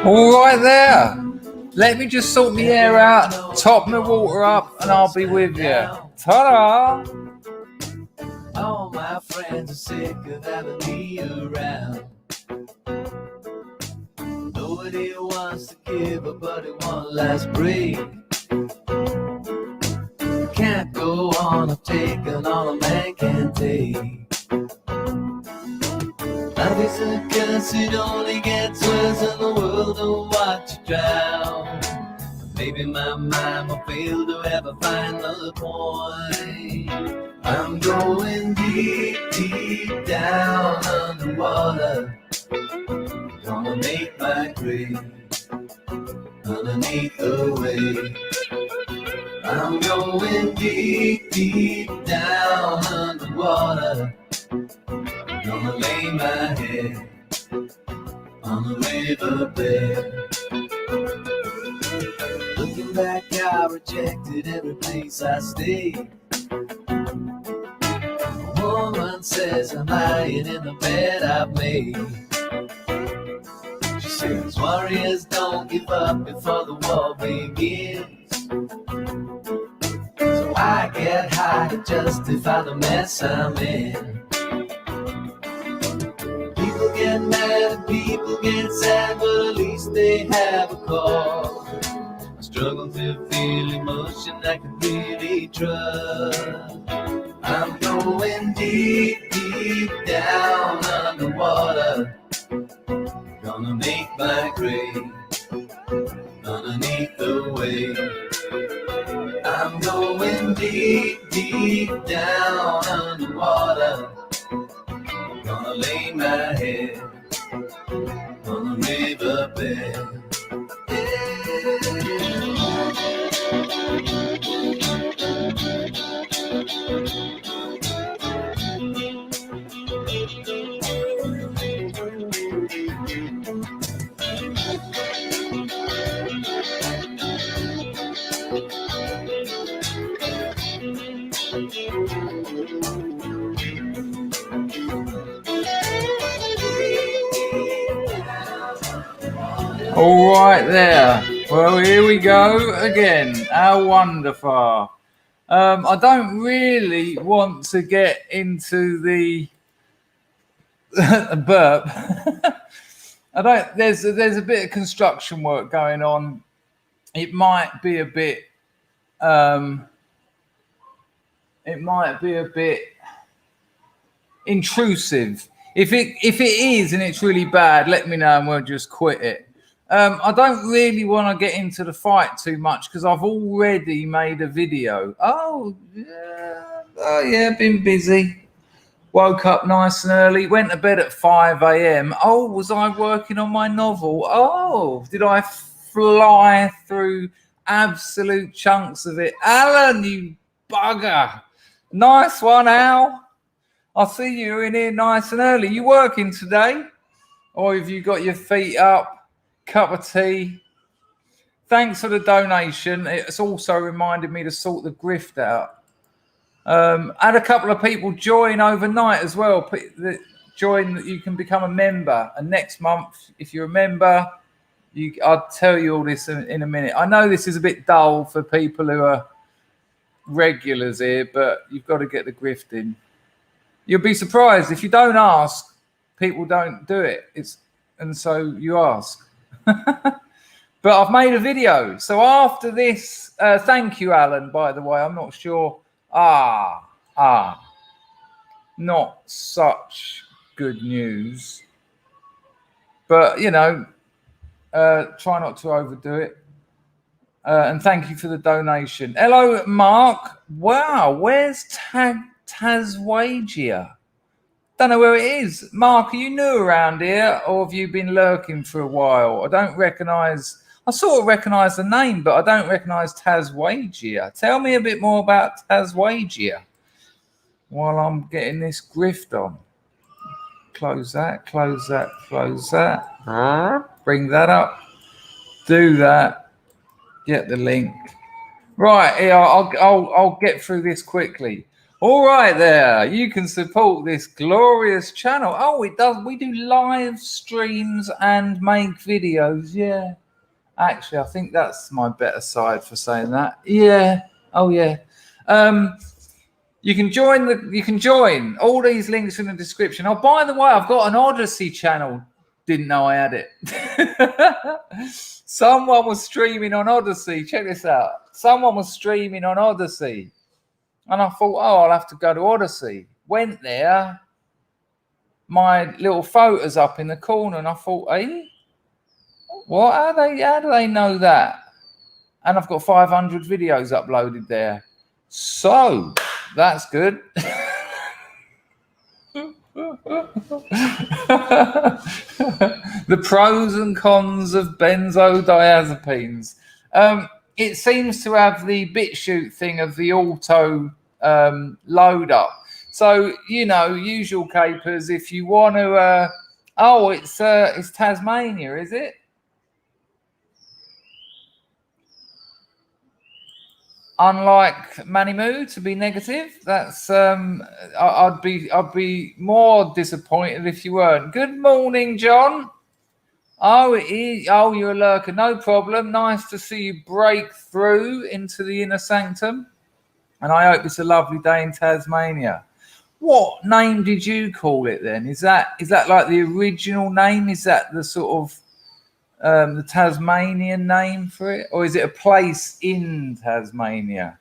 All right there. Let me just sort the air out, top my water up, and I'll be with you. Ta-da! All my friends are sick of having me around. Nobody wants to give a buddy one last break. Can't go on, I've taken all a man can take. Life is a curse, it only gets worse, and the world don't watch you drown. Maybe my mind will fail to ever find the point. I'm going deep, deep down underwater. Gonna make my grave underneath the wave. I'm going deep, deep down underwater. Gonna lay my head on the riverbed. Looking back, I rejected every place I stayed. A woman says I'm lying in the bed I've made. She says warriors don't give up before the war begins. So I get high to justify the mess I'm in. People get mad and people get sad, but at least they have a cause. I struggle to feel emotion I can really trust. I'm going deep, deep down underwater. Gonna make my grave underneath the wave. I'm going deep, deep down underwater. Gonna lay my head on the riverbed. All right there. Well, here we go again. How wonderful. I don't really want to get into the burp. I don't. There's a bit of construction work going on. It might be a bit. It might be a bit intrusive. If it is and it's really bad, let me know and we'll just quit it. I don't really want to get into the fight too much because I've already made a video. Oh yeah, been busy. Woke up nice and early, went to bed at 5 a.m. Oh, was I working on my novel? Oh, did I fly through absolute chunks of it? Alan, you bugger. Nice one, Al. I see you in here nice and early. You working today? Or have you got your feet up? Cup of tea. Thanks for the donation. It's also reminded me to sort the grift out. Had a couple of people join overnight as well. Join, you can become a member. And next month, if you're a member, I'll tell you all this in a minute. I know this is a bit dull for people who are regulars here, but you've got to get the grift in. You'll be surprised if you don't ask, people don't do it. And so you ask. But I've made a video. So after this, thank you, Alan, by the way. I'm not sure. Not such good news. But, you know, try not to overdo it. And thank you for the donation. Hello, Mark. Wow, where's Taswagia? Don't know where it is. Mark, are you new around here or have you been lurking for a while? I sort of recognise the name, but I don't recognise Taswagia. Tell me a bit more about Taswagia while I'm getting this grift on. Close that, close that, close that. Bring that up. Do that. Get the link. Right, here, I'll get through this quickly. All right, there. You can support this glorious channel. Oh, it does. We do live streams and make videos. Yeah. Actually, I think that's my better side for saying that. Yeah. Oh, yeah. You can join. All these links in the description. Oh, by the way, I've got an Odyssey channel. Didn't know I had it. Someone was streaming on Odyssey. Check this out. Someone was streaming on Odyssey. And I thought, oh, I'll have to go to Odyssey. Went there. My little photo's up in the corner. And I thought, hey, what? How do they know that? And I've got 500 videos uploaded there. So that's good. The pros and cons of benzodiazepines. It seems to have the BitChute thing of the auto load up. So, usual capers, if you want to... it's Tasmania, is it? Unlike Manimoo to be negative, that's I'd be more disappointed if you weren't. Good morning, John. Oh, you're a lurker. No problem. Nice to see you break through into the inner sanctum. And I hope it's a lovely day in Tasmania. What name did you call it then? Is that like the original name? Is that the sort of the Tasmanian name for it? Or is it a place in Tasmania?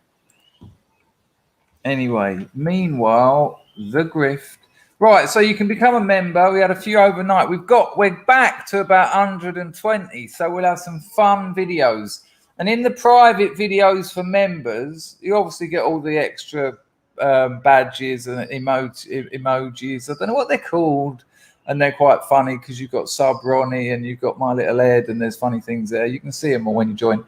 Anyway, meanwhile, the grift. Right, so you can become a member. We had a few overnight. We're back to about 120, so we'll have some fun videos. And in the private videos for members, you obviously get all the extra badges and emojis. I don't know what they're called. And they're quite funny because you've got Sub Ronnie and you've got My Little Ed and there's funny things there. You can see them all when you join.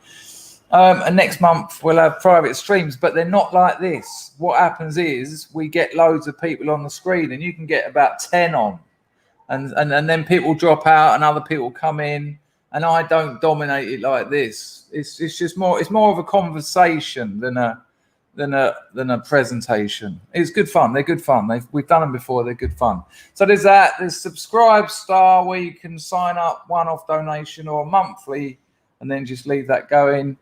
And next month we'll have private streams, but they're not like this. What happens is we get loads of people on the screen and you can get about 10 on. And then people drop out and other people come in. And I don't dominate it like this. It's just more. It's more of a conversation than a presentation. It's good fun. They're good fun. We've done them before. They're good fun. So there's that. There's Subscribe Star where you can sign up one-off donation or monthly, and then just leave that going.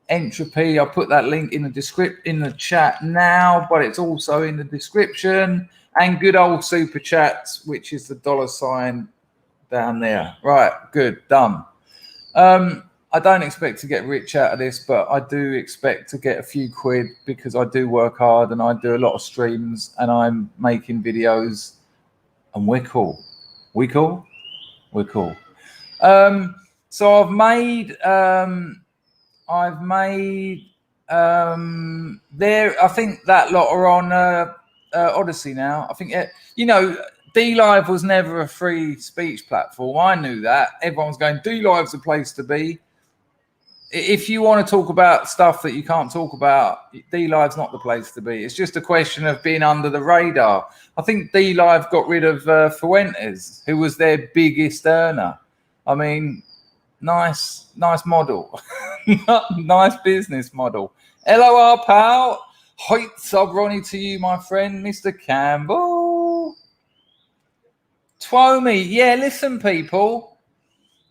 Entropy. I'll put that link in the chat now, but it's also in the description. And good old super chats, which is the $sign down there. Right. Good. Done. I don't expect to get rich out of this, but I do expect to get a few quid because I do work hard and I do a lot of streams and I'm making videos and we're cool. We cool? We're cool. So I've made there, I think that lot are on Odyssey now. I think, DLive was never a free speech platform. I knew that. Everyone's going, DLive's a place to be. If you want to talk about stuff that you can't talk about, DLive's not the place to be. It's just a question of being under the radar. I think DLive got rid of Fuentes, who was their biggest earner. I mean, nice model. Nice business model. LOR, pal. Hoit sub Ronnie to you, my friend, Mr. Campbell. Twomy. Yeah, listen, people.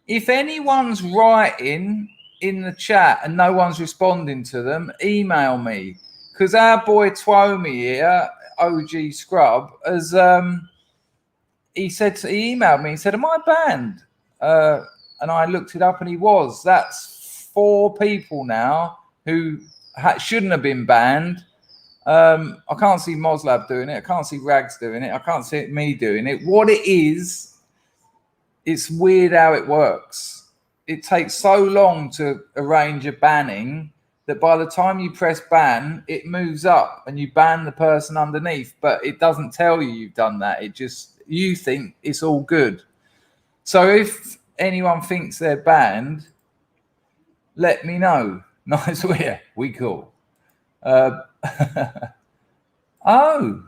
If anyone's writing in the chat and no one's responding to them, email me, because our boy Twomy here, OG Scrub, has he emailed me. He said, "Am I banned?" And I looked it up, and he was. That's 4 people now who shouldn't have been banned. I can't see Moslab doing it. I can't see Rags doing it. I can't see me doing it. What it is, it's weird how it works. It takes so long to arrange a banning that by the time you press ban, it moves up and you ban the person underneath, but it doesn't tell you you've done that. You think it's all good. So if anyone thinks they're banned, let me know. Nice, we cool. Oh,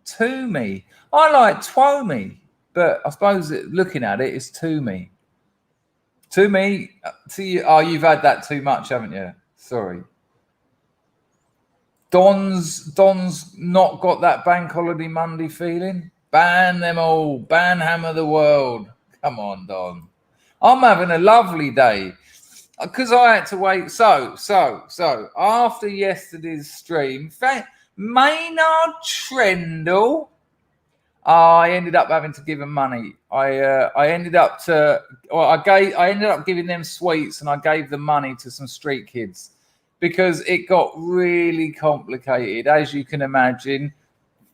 Toomey. I like Twomy, but I suppose looking at it, it's Toomey. See, you've had that too much, haven't you? Sorry. Don's not got that bank holiday Monday feeling. Ban them all. Ban hammer the world. Come on, Don. I'm having a lovely day because I had to wait. So after yesterday's stream, Maynard Trendle, I ended up having to give him money. I ended up giving them sweets, and I gave the money to some street kids because it got really complicated, as you can imagine.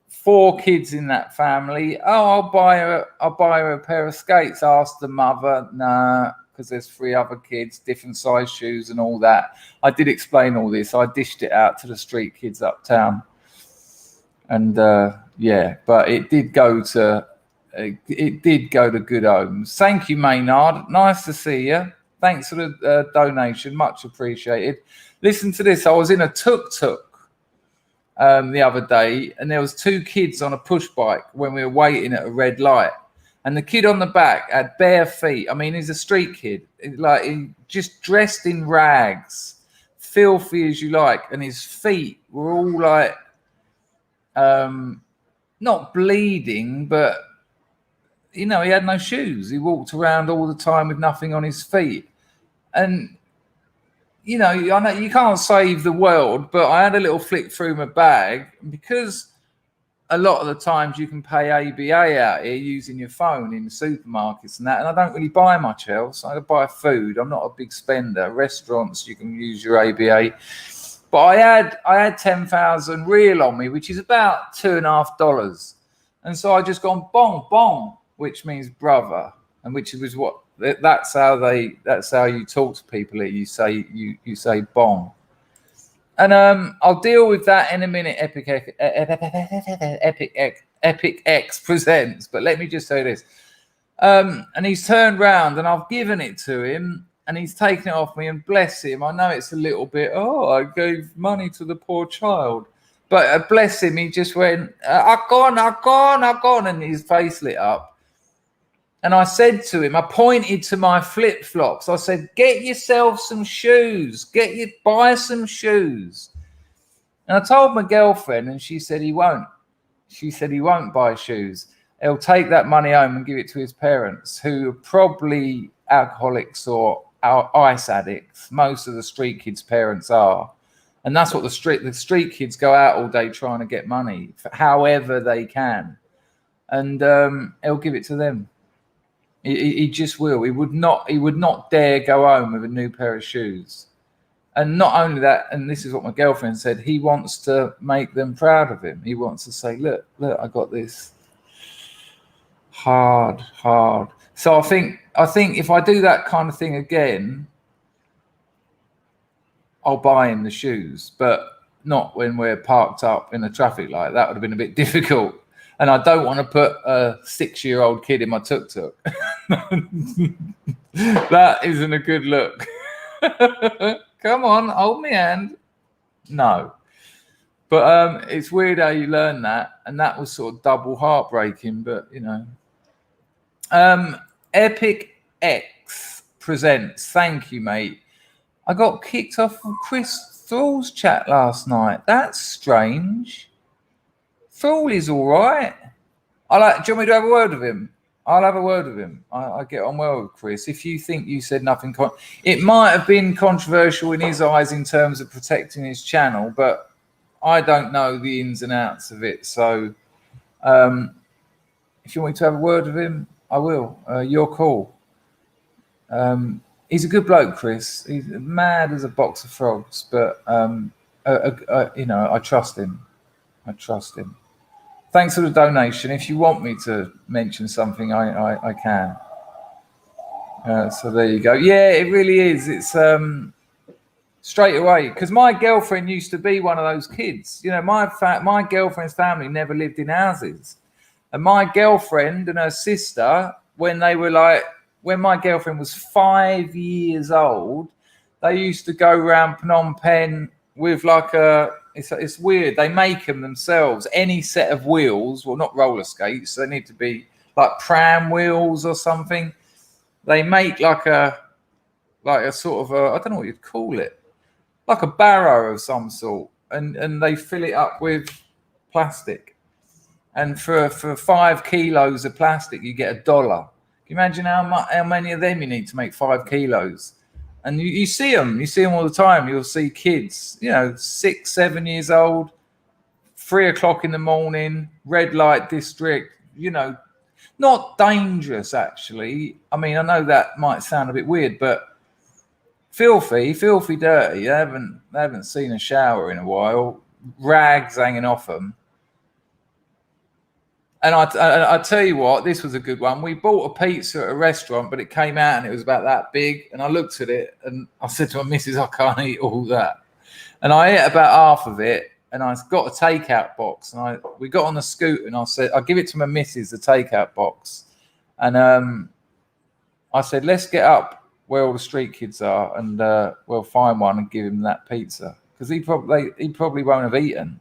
4 kids in that family. Oh, I'll buy her a pair of skates. Asked the mother. Nah, because there's 3 other kids, different size shoes and all that. I did explain all this. I dished it out to the street kids uptown. And yeah, but it did go to good homes. Thank you, Maynard. Nice to see you. Thanks for the donation, much appreciated. Listen to this. I was in a tuk-tuk the other day, and there was 2 kids on a push bike when we were waiting at a red light, and the kid on the back had bare feet. I mean, he's a street kid, like he just dressed in rags, filthy as you like, and his feet were all like not bleeding, but you know, he had no shoes. He walked around all the time with nothing on his feet. And you know, I know you can't save the world, but I had a little flick through my bag, because a lot of the times you can pay ABA out here using your phone in the supermarkets and that, and I don't really buy much else. I buy food. I'm not a big spender. Restaurants, you can use your ABA. But I had 10,000 real on me, which is about $2.50. And so I just gone bong bong, which means brother, and which was what that's how you talk to people here. You say bong. And I'll deal with that in a minute. Epic X presents. But let me just say this. And he's turned round, and I've given it to him, and he's taken it off me, and bless him. I know it's a little bit, I gave money to the poor child. But bless him, he just went, I gone, and his face lit up. And I said to him, I pointed to my flip-flops. I said, get yourself some shoes. Buy some shoes. And I told my girlfriend, and she said he won't. She said he won't buy shoes. He'll take that money home and give it to his parents, who are probably alcoholics or ice addicts. Most of the street kids' parents are. And that's what the street kids go out all day trying to get money, however they can. And he'll give it to them. He just will. He would not dare go home with a new pair of shoes. And not only that, and this is what my girlfriend said, he wants to make them proud of him. He wants to say, look, I got this. Hard. So I think if I do that kind of thing again, I'll buy him the shoes, but not when we're parked up in a traffic light. That would have been a bit difficult. And I don't want to put a 6-year-old kid in my tuk-tuk. That isn't a good look. Come on, hold me hand. No. But it's weird how you learn that. And that was sort of double heartbreaking, but, you know. Epic X presents. Thank you, mate. I got kicked off from Chris Thrall's chat last night. That's strange. Thrall is all right. Do you want me to have a word with him? I'll have a word with him. I get on well with Chris. If you think you said nothing, it might have been controversial in his eyes in terms of protecting his channel, but I don't know the ins and outs of it. So if you want me to have a word with him, I will. You're cool. He's a good bloke, Chris. He's mad as a box of frogs, but you know, I trust him. Thanks for the donation. If you want me to mention something, I can. So there you go. Yeah, it really is. It's straight away, because my girlfriend used to be one of those kids. You know, my girlfriend's family never lived in houses, and my girlfriend and her sister, when my girlfriend was 5 years old, they used to go around Phnom Penh with like it's weird. They make them themselves. Any set of wheels, well, not roller skates. They need to be like pram wheels or something. They make like a sort of I don't know what you'd call it, like a barrow of some sort, and they fill it up with plastic. And for 5 kilos of plastic, you get $1. Can you imagine how many of them you need to make 5 kilos? And you see them all the time. You'll see kids, 6, 7 years old, 3 o'clock in the morning, red light district, not dangerous actually. I mean, I know that might sound a bit weird, but filthy dirty. They haven't seen a shower in a while, rags hanging off them. And I tell you what, this was a good one. We bought a pizza at a restaurant, but it came out and it was about that big. And I looked at it and I said to my missus, I can't eat all that. And I ate about half of it. And I got a takeout box. And we got on the scooter and I said, I'll give it to my missus, the takeout box. And I said, let's get up where all the street kids are and we'll find one and give him that pizza. Because he probably won't have eaten.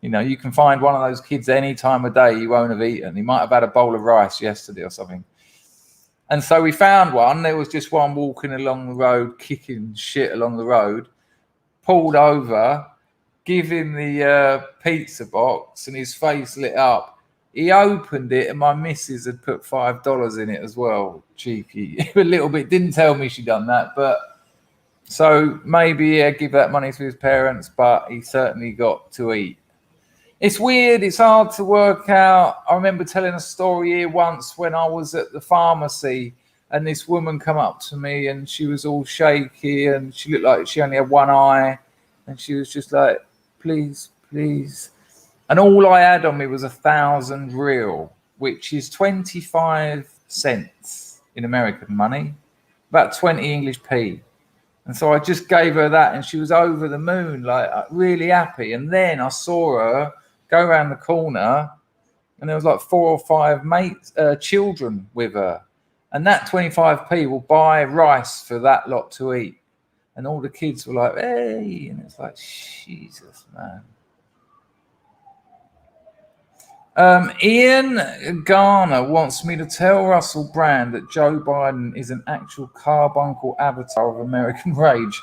You can find one of those kids any time of day, he won't have eaten. He might have had a bowl of rice yesterday or something. And so we found one. There was just one walking along the road, kicking shit along the road, pulled over, give him the pizza box, and his face lit up. He opened it, and my missus had put $5 in it as well. Cheeky. A little bit. Didn't tell me she'd done that, but so maybe give that money to his parents, but he certainly got to eat. It's weird. It's hard to work out. I remember telling a story here once when I was at the pharmacy and this woman come up to me and she was all shaky and she looked like she only had one eye and she was just like, please, please. And all I had on me was 1,000 real, which is 25 cents in American money, about 20 English p. And so I just gave her that and she was over the moon, like really happy. And then I saw her go around the corner and there was like 4 or 5 children with her. And that 25p will buy rice for that lot to eat. And all the kids were like, hey, and it's like, Jesus, man. Ian Garner wants me to tell Russell Brand that Joe Biden is an actual carbuncle avatar of American rage.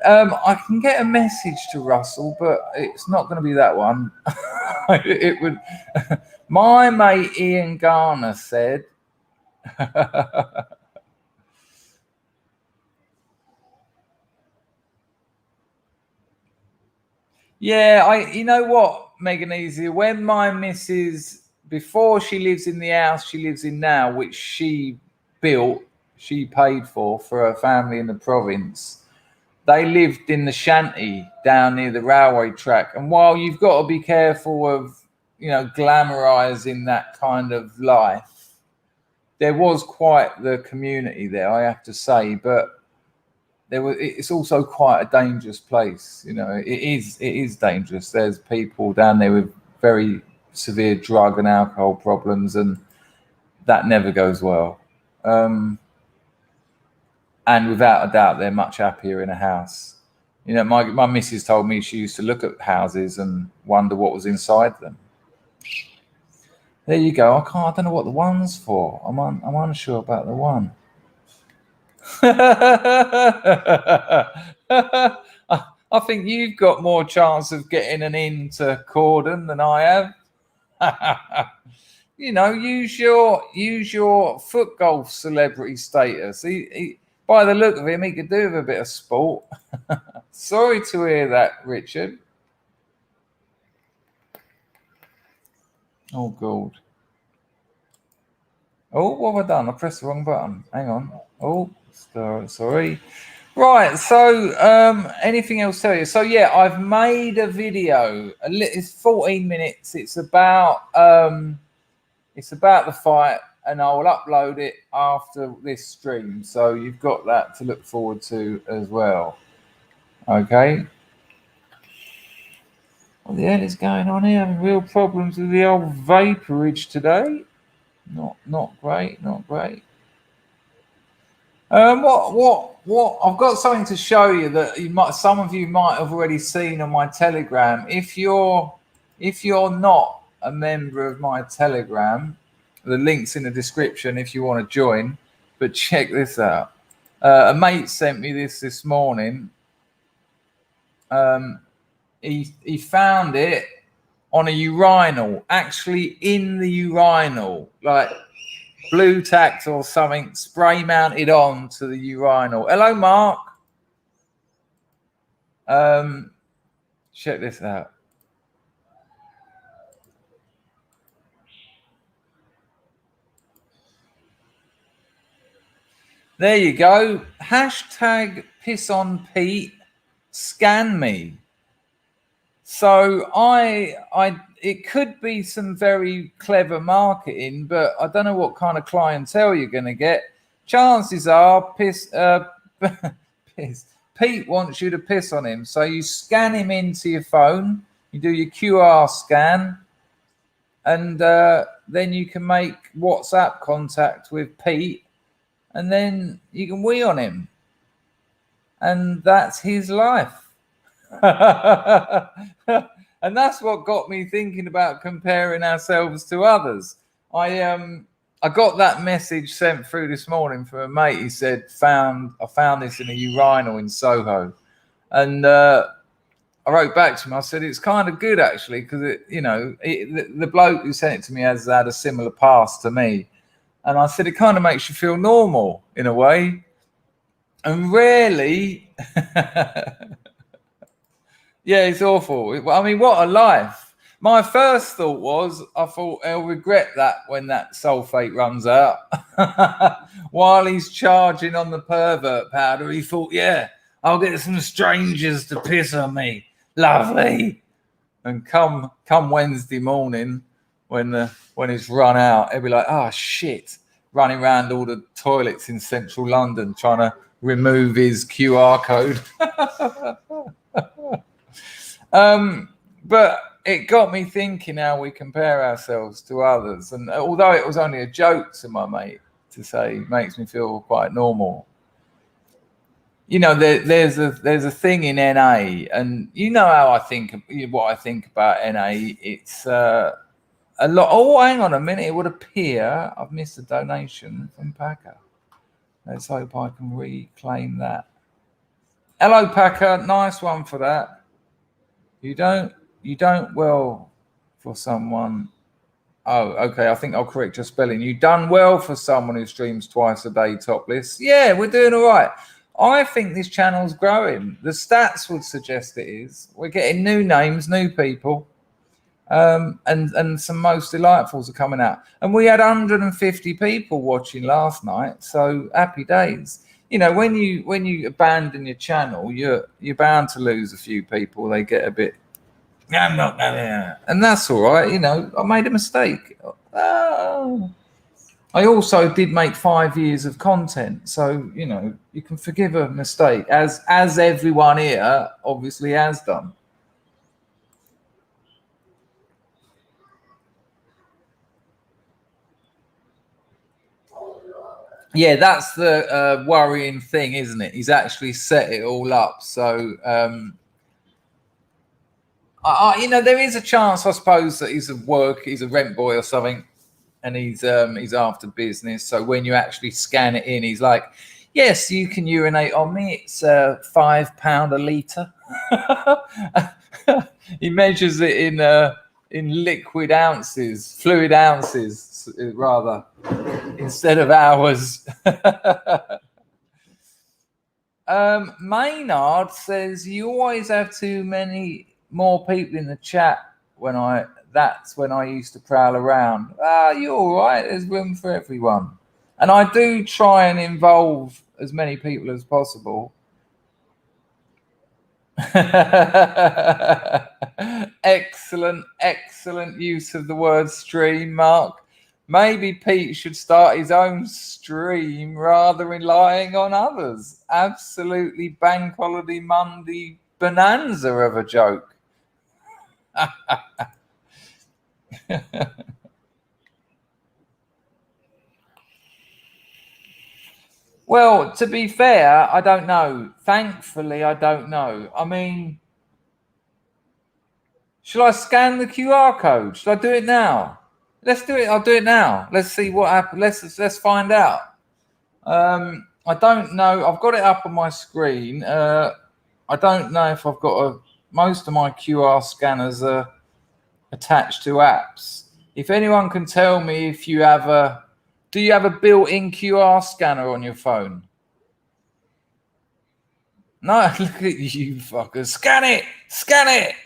I can get a message to Russell, but it's not going to be that one. It would. My mate Ian Garner said. Yeah, you know what, Meganese, when my missus, before she lives in the house she lives in now, which she built, she paid for her family in the province, they lived in the shanty down near the railway track. And while you've got to be careful of, glamorizing that kind of life, there was quite the community there, I have to say, but it's also quite a dangerous place. It is dangerous. There's people down there with very severe drug and alcohol problems, and that never goes well. And without a doubt, they're much happier in a house. My missus told me she used to look at houses and wonder what was inside them. There you go. I don't know what the one's for. I'm unsure about the one. I think you've got more chance of getting an into Corden than I have. Use your foot golf celebrity status. He, by the look of him, he could do with a bit of sport. Sorry to hear that, Richard. Oh, God. Oh, what have I done? I pressed the wrong button. Hang on. Oh, sorry. Right, so anything else to tell you? So, yeah, I've made a video. It's 14 minutes. It's about the fight, and I will upload it after this stream. So you've got that to look forward to as well. Okay. What the hell is going on here? Having real problems with the old vaporage today. Not great. What? I've got something to show you that some of you might have already seen on my Telegram. If you're not a member of my Telegram, the link's in the description if you want to join. But check this out. A mate sent me this morning. he found it on a urinal, actually in the urinal, like blue tack or something, spray mounted on to the urinal. Hello, Mark. Check this out. There you go. Hashtag piss on Pete. Scan me. So it could be some very clever marketing, but I don't know what kind of clientele you're going to get. Chances are Pete wants you to piss on him. So you scan him into your phone, you do your QR scan, and then you can make WhatsApp contact with Pete, and then you can wee on him. And that's his life. And that's what got me thinking about comparing ourselves to others. I got that message sent through this morning from a mate. He said, I found this in a urinal in Soho. And I wrote back to him. I said, it's kind of good, actually, because the bloke who sent it to me has had a similar past to me. And I said, it kind of makes you feel normal in a way. And rarely, yeah, it's awful. I mean, what a life. My first thought was, I thought he'll regret that when that sulfate runs out. While he's charging on the pervert powder, he thought, yeah, I'll get some strangers to piss on me. Lovely. And come Wednesday morning, when it's run out, he'll be like, oh, shit. Running around all the toilets in central London trying to remove his QR code. But it got me thinking how we compare ourselves to others. And although it was only a joke to my mate to say, makes me feel quite normal. There's a thing in NA, and you know how what I think about NA. It's a lot. Oh, hang on a minute. It would appear I've missed a donation from Packer. Let's hope I can reclaim that. Hello, Packer. Nice one for that. You don't well for someone. Oh, okay. I think I'll correct your spelling. You done well for someone who streams twice a day topless. Yeah, we're doing all right. I think this channel's growing. The stats would suggest it is. We're getting new names, new people. And some most delightfuls are coming out. And we had 150 people watching last night. So happy days. When you abandon your channel, you're bound to lose a few people. They get a bit, I'm not gonna, and that's all right. I made a mistake. I also did make 5 years of content, so you can forgive a mistake, as everyone here obviously has done. Yeah, that's the worrying thing, isn't it? He's actually set it all up. So, there is a chance, I suppose, that he's a rent boy or something, and he's after business. So when you actually scan it in, he's like, yes, you can urinate on me. It's £5 a litre. He measures it in liquid ounces, fluid ounces, rather, instead of hours. Maynard says, you always have too many more people in the chat that's when I used to prowl around. You're all right. There's room for everyone. And I do try and involve as many people as possible. Excellent use of the word stream, Mark. Maybe Pete should start his own stream rather than relying on others. Absolutely bank holiday Monday bonanza of a joke. Well, to be fair, I don't know. Thankfully, I don't know. I mean, shall I scan the QR code? Should I do it now? Let's do it. I'll do it now. Let's see what happens. Let's find out. I don't know. I've got it up on my screen. I don't know if I've got most of my QR scanners are attached to apps. If anyone can tell me if you have do you have a built-in QR scanner on your phone? No, look at you fuckers. Scan it! Scan it!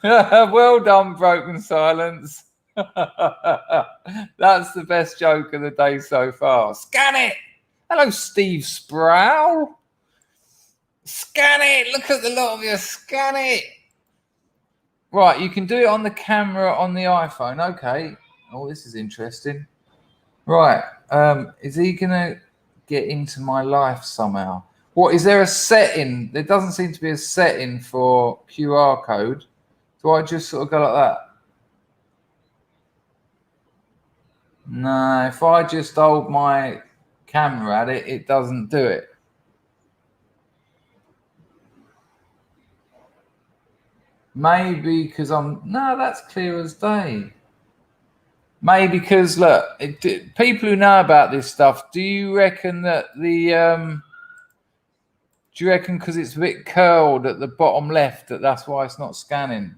Well done, Broken Silence. That's the best joke of the day so far. Scan it! Hello, Steve Sproul. Scan it! Look at the lot of you. Scan it! Right, you can do it on the camera on the iPhone. Okay. Oh, this is interesting. Right. Is he going to get into my life somehow? What, is there a setting? There doesn't seem to be a setting for QR code. Do I just sort of go like that? No, if I just hold my camera at it, it doesn't do it. Maybe because no, that's clear as day. Maybe because, look, people who know about this stuff, do you reckon that do you reckon because it's a bit curled at the bottom left that's why it's not scanning?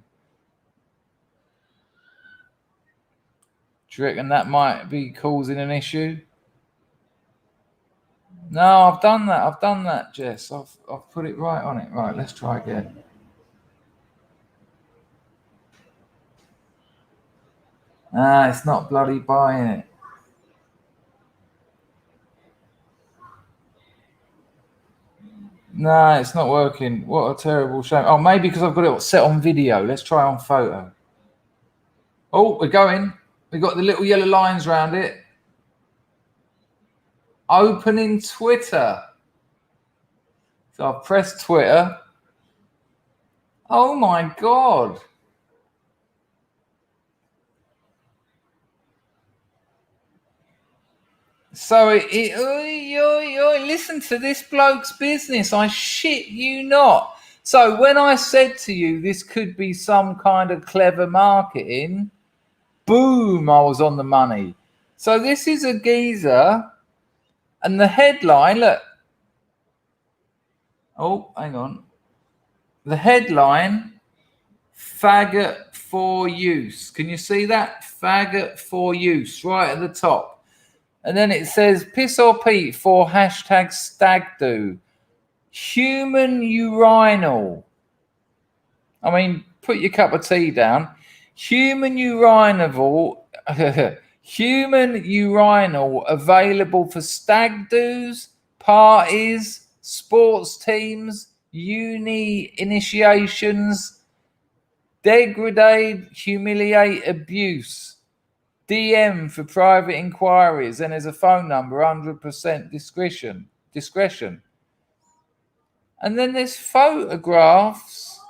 Do you reckon that might be causing an issue? No, I've done that, Jess. I've put it right on it. Right, let's try again. Ah, it's not bloody buying it. No, it's not working. What a terrible shame. Oh, maybe because I've got it set on video. Let's try on photo. Oh, we're going. We've got the little yellow lines around it. Opening Twitter. So I've pressed Twitter. Oh my God. So listen to this bloke's business. I shit you not. So when I said to you this could be some kind of clever marketing, boom, I was on the money. So this is a geezer, and the headline, look. Oh, hang on. The headline, faggot for use. Can you see that? Faggot for use, right at the top. And then it says, piss or Pete for hashtag stag do. Human urinal. I mean, put your cup of tea down. Human urinal available for stag do's, parties, sports teams, uni initiations, degrade, humiliate, abuse. DM for private inquiries, and there's a phone number, 100% discretion. And then there's photographs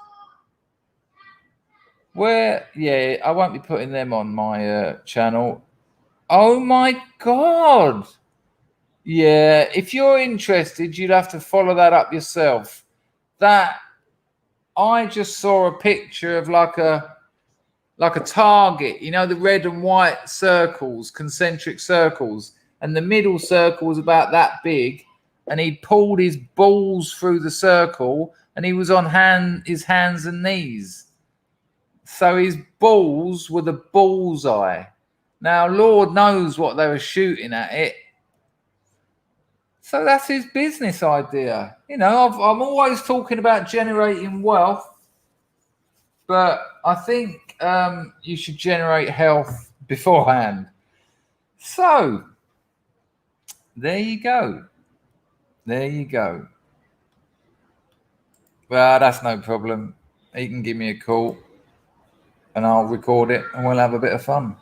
where, yeah, I won't be putting them on my channel. Oh my God. Yeah, if you're interested, you'd have to follow that up yourself. That, I just saw a picture of like a target, you know, the red and white circles, concentric circles, and the middle circle was about that big, and he pulled his balls through the circle, and he was on his hands and knees. So his balls were the bullseye. Now, Lord knows what they were shooting at it. So that's his business idea. You know, I'm always talking about generating wealth, but I think you should generate health beforehand. So, there you go. There you go. Well, that's no problem. He can give me a call and I'll record it and we'll have a bit of fun.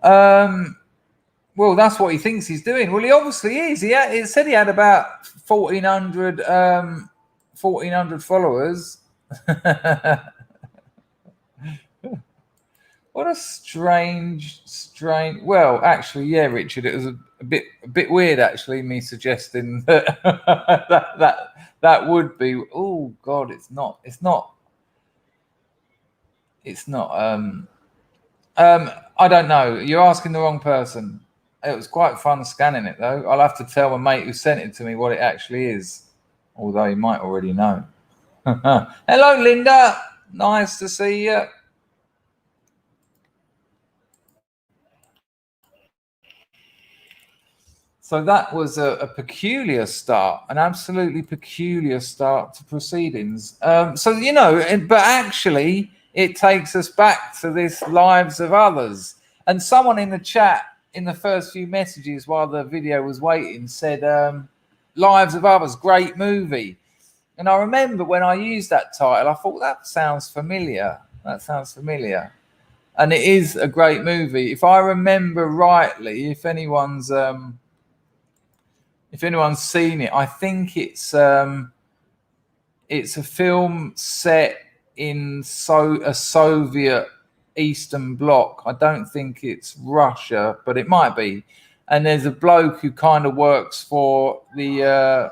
Well, that's what he thinks he's doing. Well, he obviously is. It said he had about 1,400 followers. What a strange. Well, actually, yeah, Richard, it was a bit weird, actually, me suggesting that that would be. Oh God, it's not. I don't know. You're asking the wrong person. It was quite fun scanning it, though. I'll have to tell my mate who sent it to me what it actually is, although he might already know. Hello, Linda. Nice to see you. So that was a peculiar start, an absolutely peculiar start to proceedings. So, you know, but actually it takes us back to this lives of others. And someone in the chat in the first few messages while the video was waiting said, Lives of Others, great movie. And I remember when I used that title, I thought that sounds familiar. That sounds familiar. And it is a great movie. If I remember rightly, if anyone's seen it, I think it's a film set in a Soviet Eastern Bloc. I don't think it's Russia, but it might be. And there's a bloke who kind of works for the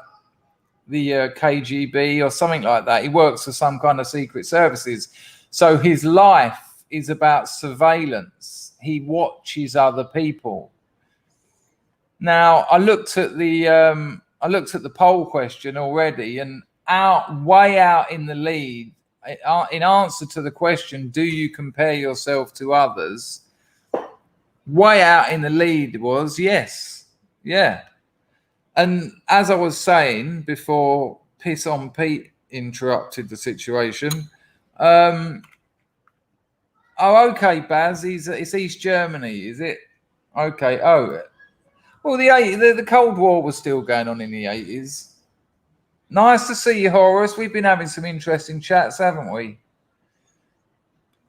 KGB or something like that. He works for some kind of secret services. So his life is about surveillance. He watches other people. Now, I looked at the poll question already, and way out in the lead, in answer to the question, do you compare yourself to others? Way out in the lead was yes, yeah. And as I was saying before, Piss on Pete interrupted the situation. Oh, okay, Baz, it's East Germany, is it? Okay. Oh. Well, the Cold War was still going on in the 80s. Nice to see you, Horace. We've been having some interesting chats, haven't we?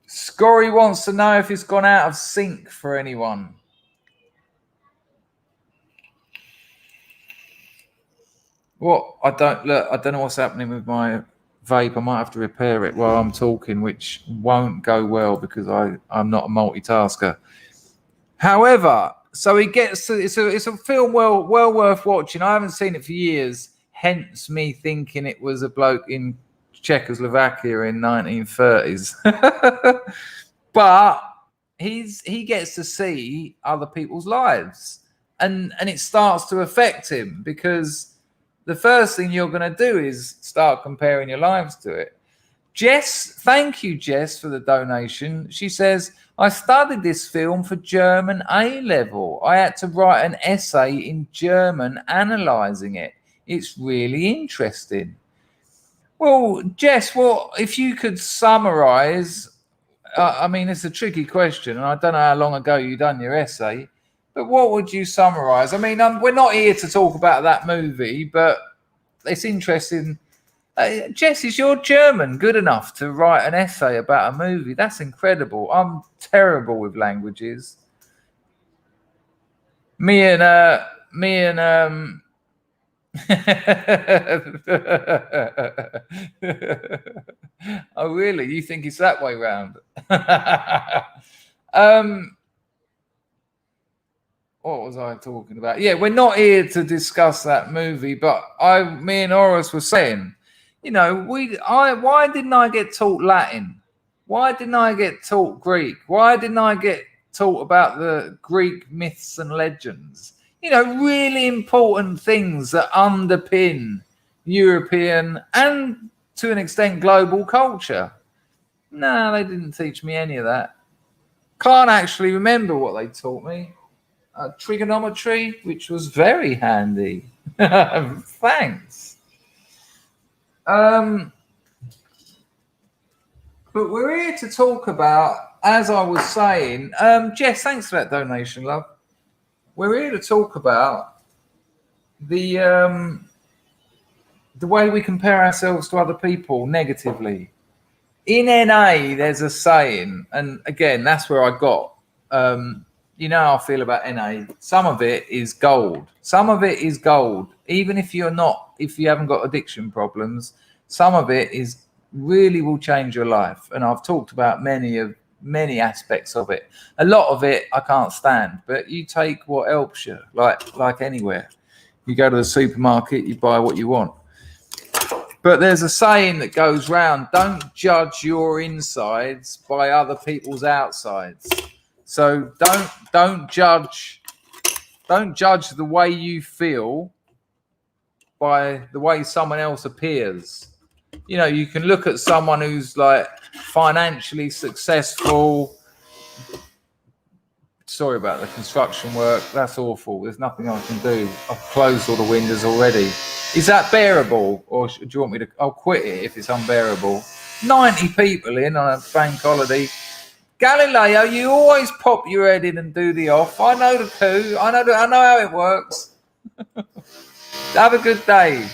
Scorry wants to know if it's gone out of sync for anyone. What? I don't know what's happening with my vape. I might have to repair it while I'm talking, which won't go well because I'm not a multitasker. However, so he gets to, it's a film well worth watching. I haven't seen it for years, hence me thinking it was a bloke in Czechoslovakia in 1930s. But he gets to see other people's lives, and it starts to affect him, because the first thing you're going to do is start comparing your lives to it. Jess, thank you, Jess, for the donation. She says, I studied this film for German A-level. I had to write an essay in German analysing it. It's really interesting. Well, Jess, if you could summarise, I mean, it's a tricky question, and I don't know how long ago you done your essay, but what would you summarise? I mean, we're not here to talk about that movie, but it's interesting. Jess, is your German good enough to write an essay about a movie? That's incredible. I'm terrible with languages. Me and oh, really? You think it's that way round? What was I talking about? Yeah, we're not here to discuss that movie, but me and Horace were saying, you know, why didn't I get taught Latin? Why didn't I get taught Greek? Why didn't I get taught about the Greek myths and legends? You know, really important things that underpin European and to an extent global culture. No, they didn't teach me any of that. Can't actually remember what they taught me. Trigonometry, which was very handy. Thanks. But we're here to talk about, as I was saying, Jess, thanks for that donation, love. We're here to talk about the way we compare ourselves to other people negatively. In NA, there's a saying, and again, that's where I got. You know how I feel about NA. Some of it is gold. Some of it is gold. Even if you haven't got addiction problems, some of it is really will change your life. And I've talked about many aspects of it. A lot of it I can't stand, but you take what helps you, like anywhere. You go to the supermarket, you buy what you want. But there's a saying that goes round: don't judge your insides by other people's outsides. So don't judge the way you feel by the way someone else appears. You know, you can look at someone who's like financially successful. Sorry about the construction work. That's awful. There's nothing I can do. I've closed all the windows already. Is that bearable? Or do you want me to... I'll quit it if it's unbearable. 90 people in on a bank holiday. Galileo, you always pop your head in and do the off. I know the coup. I know how it works. Have a good day.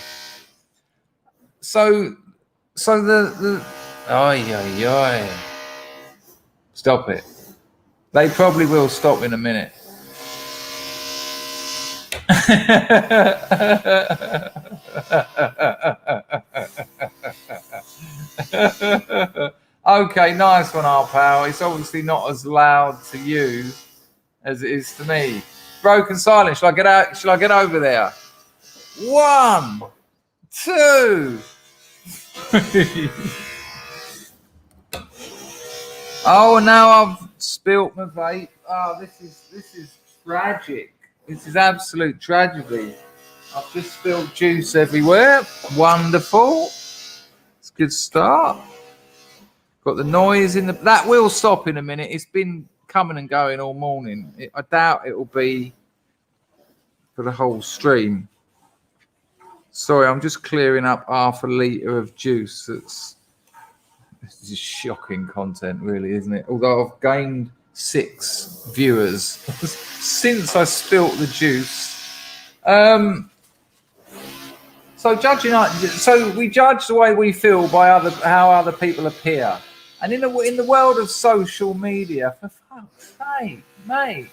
So the... Oi. Stop it. They probably will stop in a minute. Okay, nice one, our pal. It's obviously not as loud to you as it is to me. Broken silence. Shall I get out? Shall I get over there? 1, 2. Oh, now I've spilt my vape. Oh, this is tragic. This is absolute tragedy. I've just spilled juice everywhere. Wonderful. It's a good start. Got the noise in the... That will stop in a minute. It's been coming and going all morning. I doubt it will be for the whole stream. Sorry, I'm just clearing up half a litre of juice. This is shocking content, really, isn't it? Although I've gained 6 viewers since I spilt the juice. So we judge the way we feel by how other people appear, and in the world of social media, for fuck's sake, mate.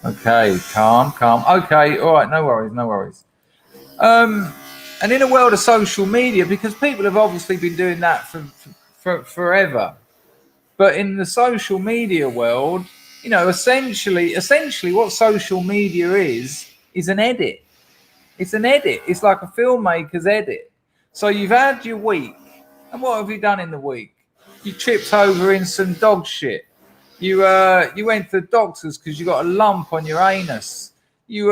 Okay, calm. Okay, all right, no worries. And in a world of social media, because people have obviously been doing that for forever, but in the social media world, you know, essentially what social media is an edit. It's an edit. It's like a filmmaker's edit. So you've had your week, and what have you done in the week? You tripped over in some dog shit. You went to the doctors because you got a lump on your anus. You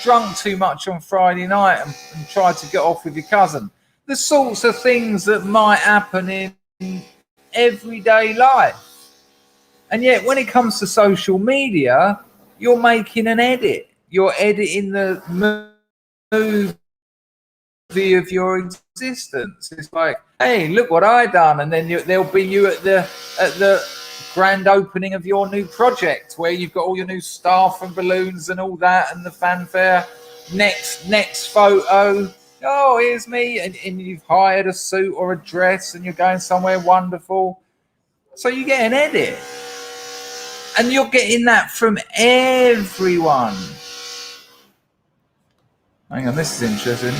drunk too much on Friday night and tried to get off with your cousin. The sorts of things that might happen in everyday life. And yet when it comes to social media, you're making an edit. You're editing the movie of your existence. It's like, hey, look what I done. And then there'll be you at the grand opening of your new project where you've got all your new staff and balloons and all that and the fanfare. Next photo. Oh, here's me. And you've hired a suit or a dress and you're going somewhere wonderful. So you get an edit. And you're getting that from everyone. Hang on, this is interesting.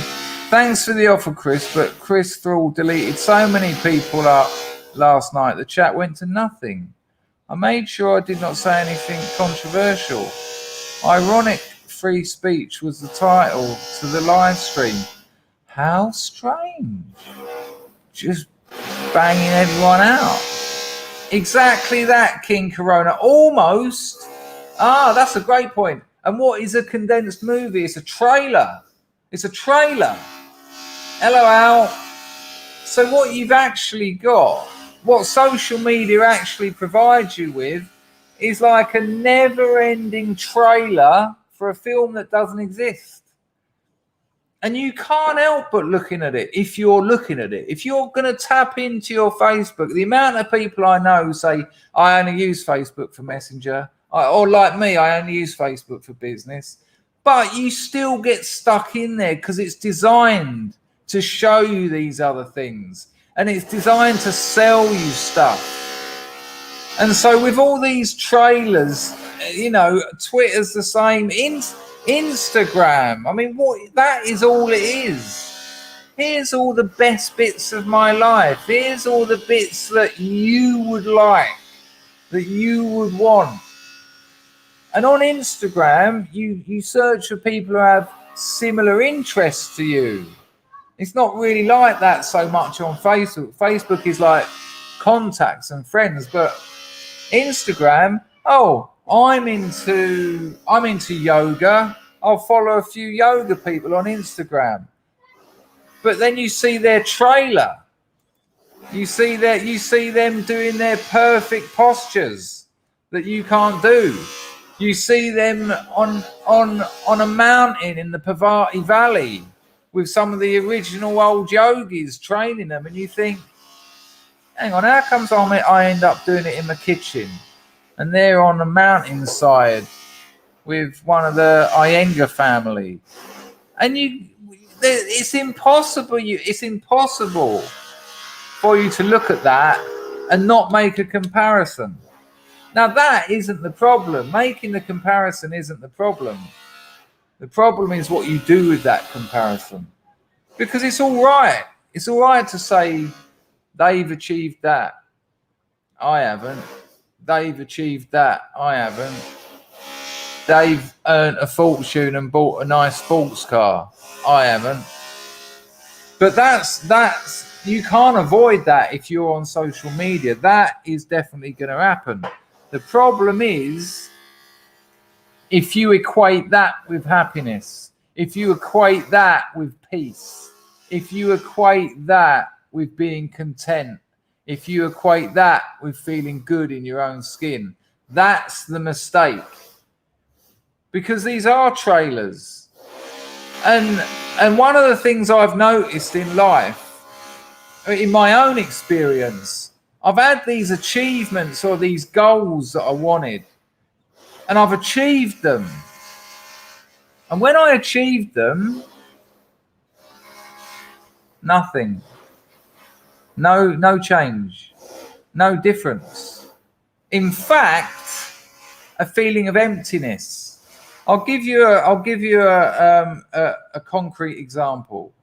Thanks for the offer, Chris, but Chris Thrall deleted so many people up last night. The chat went to nothing. I made sure I did not say anything controversial. Ironic free speech was the title to the live stream. How strange. Just banging everyone out. Exactly that, King Corona. Almost. That's a great point. And what is a condensed movie? It's a trailer. Hello, Al. So what you've actually got, what social media actually provides you with, is like a never-ending trailer for a film that doesn't exist. And you can't help but looking at it if you're looking at it. If you're going to tap into your Facebook, the amount of people I know say, I only use Facebook for Messenger, or like me, I only use Facebook for business. But you still get stuck in there because it's designed to show you these other things. And it's designed to sell you stuff. And so with all these trailers, you know, Twitter's the same, Instagram, I mean, that is all it is. Here's all the best bits of my life. Here's all the bits that you would like, that you would want. And on Instagram, you search for people who have similar interests to you. It's not really like that so much on Facebook. Facebook is like contacts and friends, but Instagram, I'm into yoga. I'll follow a few yoga people on Instagram. But then you see their trailer. You see them doing their perfect postures that you can't do. You see them on a mountain in the Parvati Valley with some of the original old yogis training them, and you think, hang on, how comes I end up doing it in my kitchen? And they're on the mountainside with one of the Iyengar family. And it's impossible for you to look at that and not make a comparison. Now, that isn't the problem. Making the comparison isn't the problem. The problem is what you do with that comparison. Because it's all right. It's all right to say, they've achieved that. I haven't. They've achieved that. I haven't. They've earned a fortune and bought a nice sports car. I haven't. But that's you can't avoid that if you're on social media. That is definitely going to happen. The problem is if you equate that with happiness, if you equate that with peace, if you equate that with being content, if you equate that with feeling good in your own skin, that's the mistake. Because these are trailers. And one of the things I've noticed in life, in my own experience, I've had these achievements or these goals that I wanted, and I've achieved them. And when I achieved them, nothing. No change. No difference. In fact, a feeling of emptiness. I'll give you a concrete example.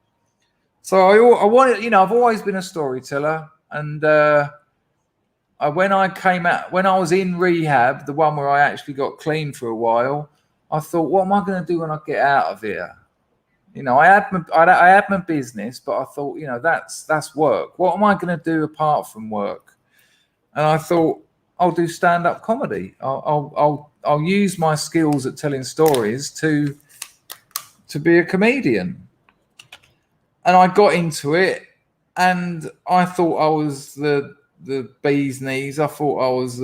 So I wanted, I've always been a storyteller, and when I was in rehab, the one where I actually got clean for a while, I thought, what am I going to do when I get out of here? I had my business, but I thought, that's work. What am I going to do apart from work? And I thought, I'll do stand-up comedy. I'll use my skills at telling stories to be a comedian. And I got into it, and I thought I was the bee's knees. I thought I was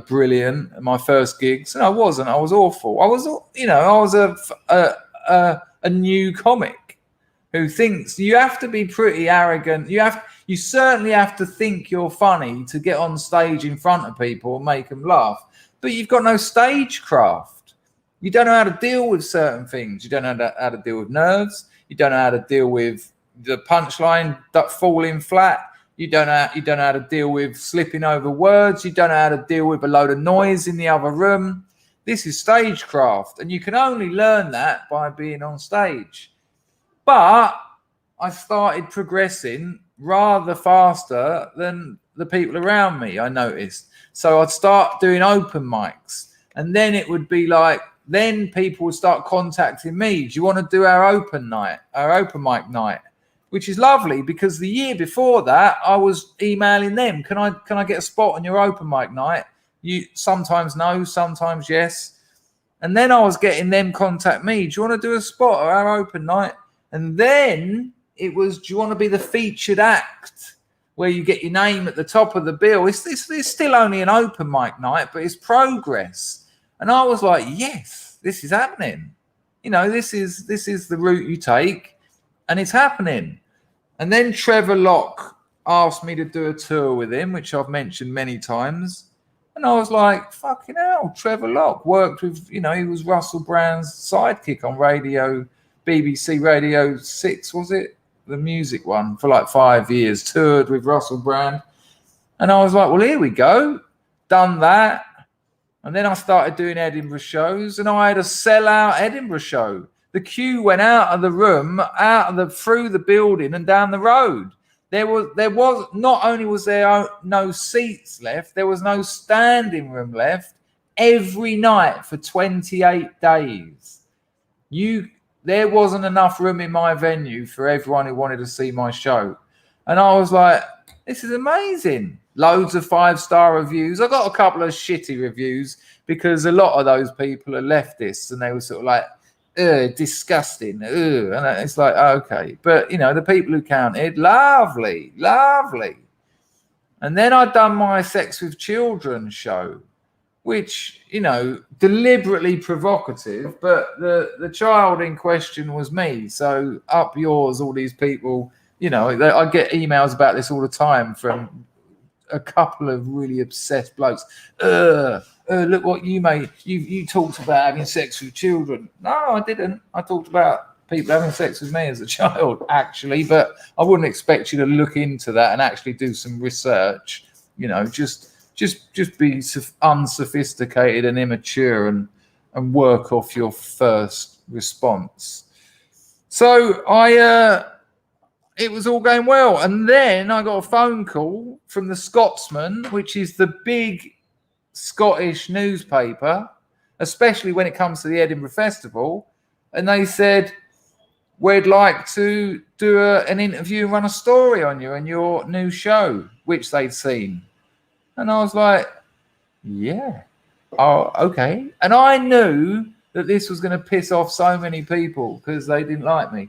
brilliant at my first gigs, and I wasn't. I was awful. I was a new comic who thinks you have to be pretty arrogant. You certainly have to think you're funny to get on stage in front of people and make them laugh. But you've got no stagecraft. You don't know how to deal with certain things. You don't know how to deal with nerves. You don't know how to deal with the punchline falling flat. You don't know how to deal with slipping over words. You don't know how to deal with a load of noise in the other room. This is stagecraft, and you can only learn that by being on stage. But I started progressing rather faster than the people around me, I noticed. So I'd start doing open mics, and then it would be like, then people would start contacting me. Do you want to do our open mic night? Which is lovely, because the year before that, I was emailing them. Can I get a spot on your open mic night? You sometimes no, sometimes yes. And then I was getting them contact me. Do you want to do a spot at our open night? And then it was, do you want to be the featured act, where you get your name at the top of the bill? It's still only an open mic night, but it's progress. And I was like, yes, this is happening. This is the route you take, and it's happening. And then Trevor Locke asked me to do a tour with him, which I've mentioned many times. And I was like, fucking hell, Trevor Locke worked with, he was Russell Brand's sidekick on radio, BBC Radio 6, was it? The music one, for like 5 years, toured with Russell Brand. And I was like, well, here we go. Done that. And then I started doing Edinburgh shows, and I had a sellout Edinburgh show. The queue went out of the room, through the building and down the road. There was not only was there no seats left, there was no standing room left every night for 28 days. There wasn't enough room in my venue for everyone who wanted to see my show. And I was like, this is amazing. Loads of 5-star reviews. I got a couple of shitty reviews, because a lot of those people are leftists and they were sort of like, ugh, disgusting, ugh. And it's like, okay. But, you know, the people who counted, lovely. And then I'd done my Sex with Children show, which, you know, deliberately provocative, but the child in question was me. So up yours, all these people, you know, I get emails about this all the time from a couple of really obsessed blokes. Look what you made. You talked about having sex with children. No, I didn't. I talked about people having sex with me as a child, actually, but I wouldn't expect you to look into that and actually do some research. You know, just be unsophisticated and immature and work off your first response. So it was all going well. And then I got a phone call from the Scotsman, which is the big Scottish newspaper, especially when it comes to the Edinburgh Festival. And they said, we'd like to do an interview and run a story on you and your new show, which they'd seen. And I was like, yeah, oh, okay. And I knew that this was going to piss off so many people because they didn't like me.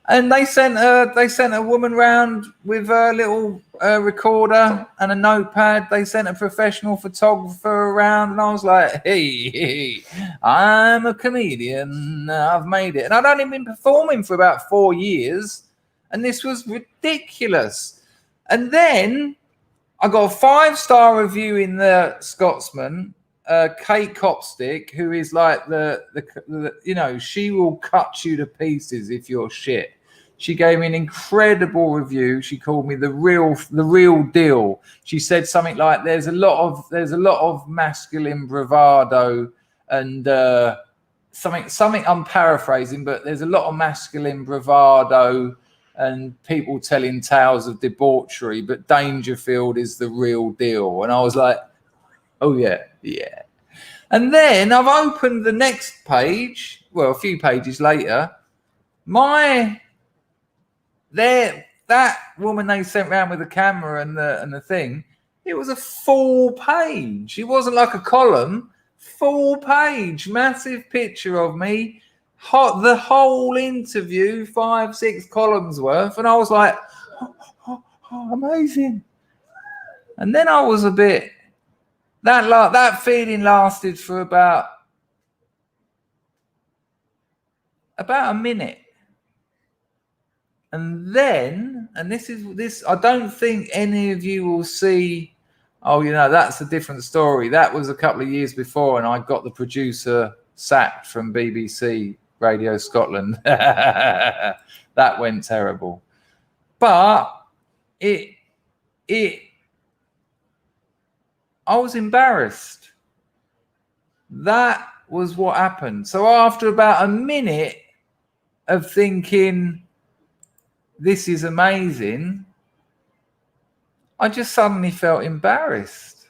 And they sent a woman round with a little recorder and a notepad. They sent a professional photographer around, and I was like, hey, I'm a comedian. I've made it. And I'd only been performing for about 4 years, and this was ridiculous. And then I got a 5-star review in the Scotsman. Kate Copstick, who is like the you know, she will cut you to pieces if you're shit. She gave me an incredible review. She called me the real deal. She said something like, there's a lot of masculine bravado and something I'm paraphrasing, but there's a lot of masculine bravado and people telling tales of debauchery, but Dangerfield is the real deal. And I was like, oh yeah. And then I've opened the next page, well, a few pages later, that woman they sent round with the camera and the thing, it was a full page. It wasn't like a column, full page, massive picture of me, the whole interview, 5-6 columns worth. And I was like, oh, amazing. And then I was a bit, that feeling lasted for about a minute. And then, and this, I don't think any of you will see, oh, you know, that's a different story. That was a couple of years before, and I got the producer sacked from BBC Radio Scotland. That went terrible. But I was embarrassed. That was what happened. So after about a minute of thinking, this is amazing, I just suddenly felt embarrassed.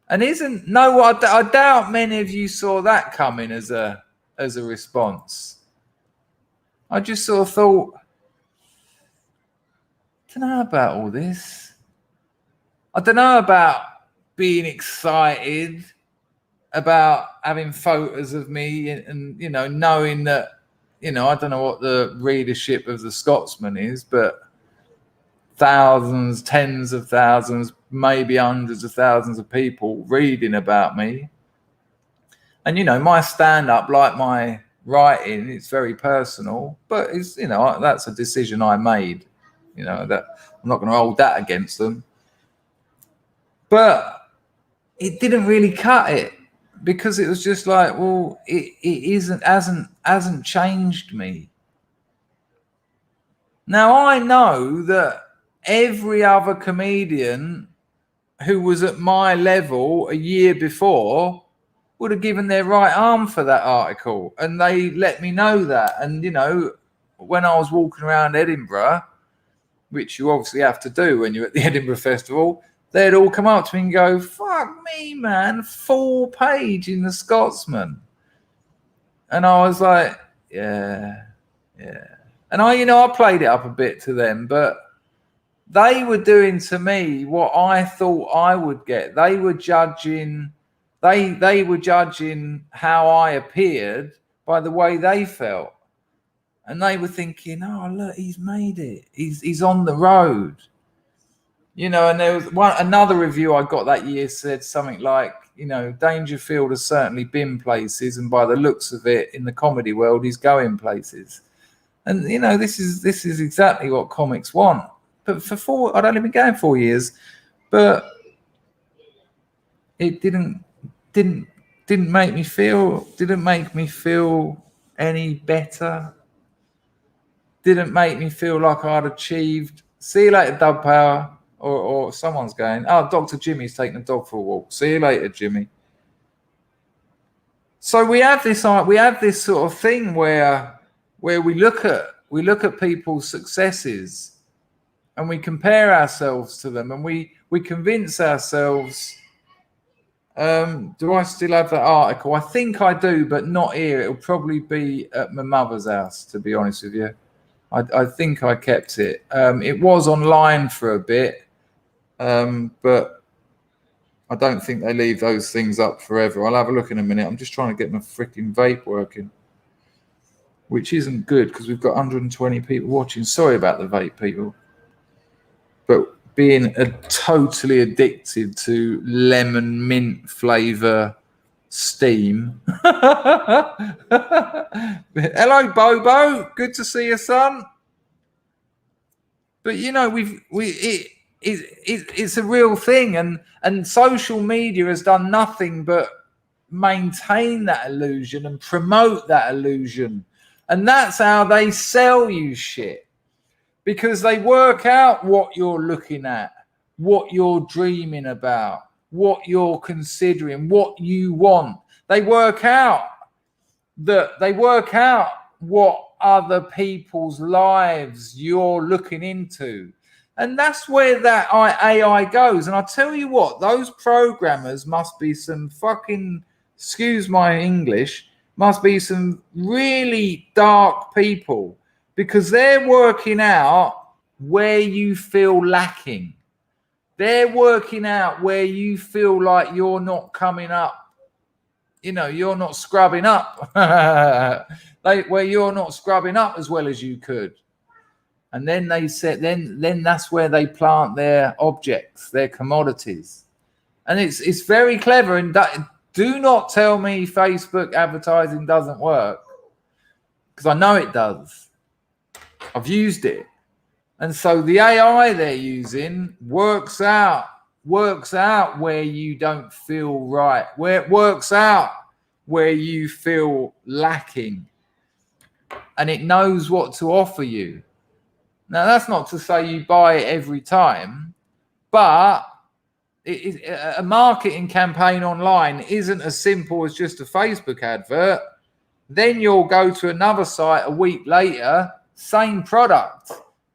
And I doubt many of you saw that coming as a response. I just sort of thought, I don't know about all this. I don't know about being excited about having photos of me and you know, knowing that, you know, I don't know what the readership of the Scotsman is, but thousands, tens of thousands, maybe hundreds of thousands of people reading about me. And, you know, my stand-up, like my writing, it's very personal, but it's, you know, that's a decision I made. You know, that I'm not going to hold that against them. But it didn't really cut it, because it was just like, well, it hasn't changed me. Now I know that every other comedian who was at my level a year before would have given their right arm for that article, and they let me know that. And, you know, when I was walking around Edinburgh, which you obviously have to do when you're at the Edinburgh Festival, they'd all come up to me and go, fuck me, man, full page in the Scotsman. And I was like, yeah. And I played it up a bit to them, but they were doing to me what I thought I would get. They were judging They were judging how I appeared by the way they felt. And they were thinking, oh, look, he's made it. He's on the road. You know, and there was another review I got that year said something like, you know, Dangerfield has certainly been places, and by the looks of it, in the comedy world, he's going places. And, you know, this is exactly what comics want. But I'd only been going 4 years, but it didn't make me feel any better. Didn't make me feel like I'd achieved. See you later, Dub Power. Or someone's going, oh, Dr. Jimmy's taking the dog for a walk. See you later, Jimmy. So we have this sort of thing where we look at people's successes and we compare ourselves to them, and we convince ourselves. Do I still have that article? I think I do, but not here. It'll probably be at my mother's house, to be honest with you. I think I kept it. It was online for a bit, but I don't think they leave those things up forever. I'll have a look in a minute. I'm just trying to get my freaking vape working, which isn't good because we've got 120 people watching. Sorry about the vape, people. But being totally addicted to lemon mint flavor steam. Hello, Bobo. Good to see you, son. But you know, it's a real thing, and social media has done nothing but maintain that illusion and promote that illusion, and that's how they sell you shit, because they work out what you're looking at, what you're dreaming about, what you're considering, what you want. They work out what other people's lives you're looking into. And that's where that AI goes. And I tell you what, those programmers must be some fucking, excuse my English, must be some really dark people, because they're working out where you feel lacking. They're working out where you feel like you're not coming up. You know, you're not scrubbing up. Where you're not scrubbing up as well as you could. And then they said, then that's where they plant their objects, their commodities. And it's very clever. And do not tell me Facebook advertising doesn't work, because I know it does. I've used it. And so the AI they're using works out where you don't feel right, where it works out where you feel lacking, and it knows what to offer you. Now, that's not to say you buy it every time, but a marketing campaign online isn't as simple as just a Facebook advert. Then you'll go to another site a week later, same product.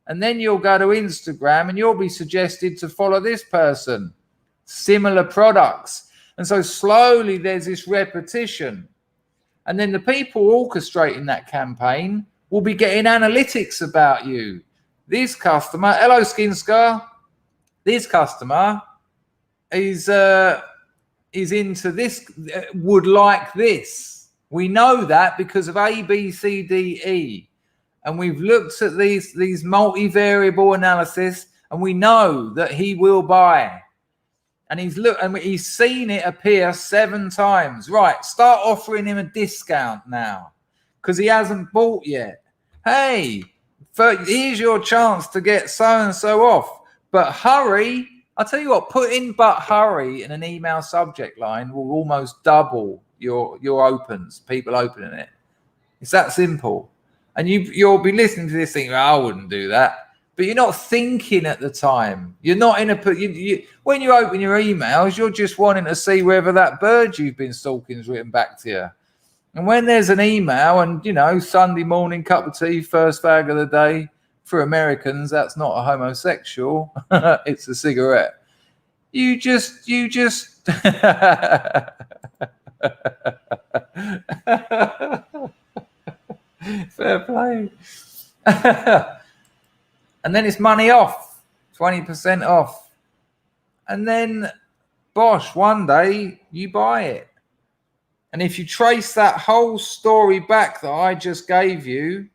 And then you'll go to Instagram and you'll be suggested to follow this person, similar products. And so slowly there's this repetition. And then the people orchestrating that campaign will be getting analytics about you. This customer, hello Skin Scar, this customer is into this, would like this. We know that because of A, B, C, D, E. And we've looked at these multivariable analysis, and we know that he will buy. And he's seen it appear 7 times. Right, start offering him a discount now, because he hasn't bought yet. Hey, here's your chance to get so-and-so off. But hurry. I'll tell you what, put in "but hurry" in an email subject line will almost double your opens, people opening it. It's that simple. And you'll be listening to this thinking, I wouldn't do that. But you're not thinking at the time. You're not in when you open your emails, you're just wanting to see whether that bird you've been stalking is written back to you. And when there's an email and, you know, Sunday morning cup of tea, first fag of the day, for Americans, that's not a homosexual. It's a cigarette. You just fair play. And then it's money off, 20% off. And then bosh, one day you buy it. And if you trace that whole story back that I just gave you,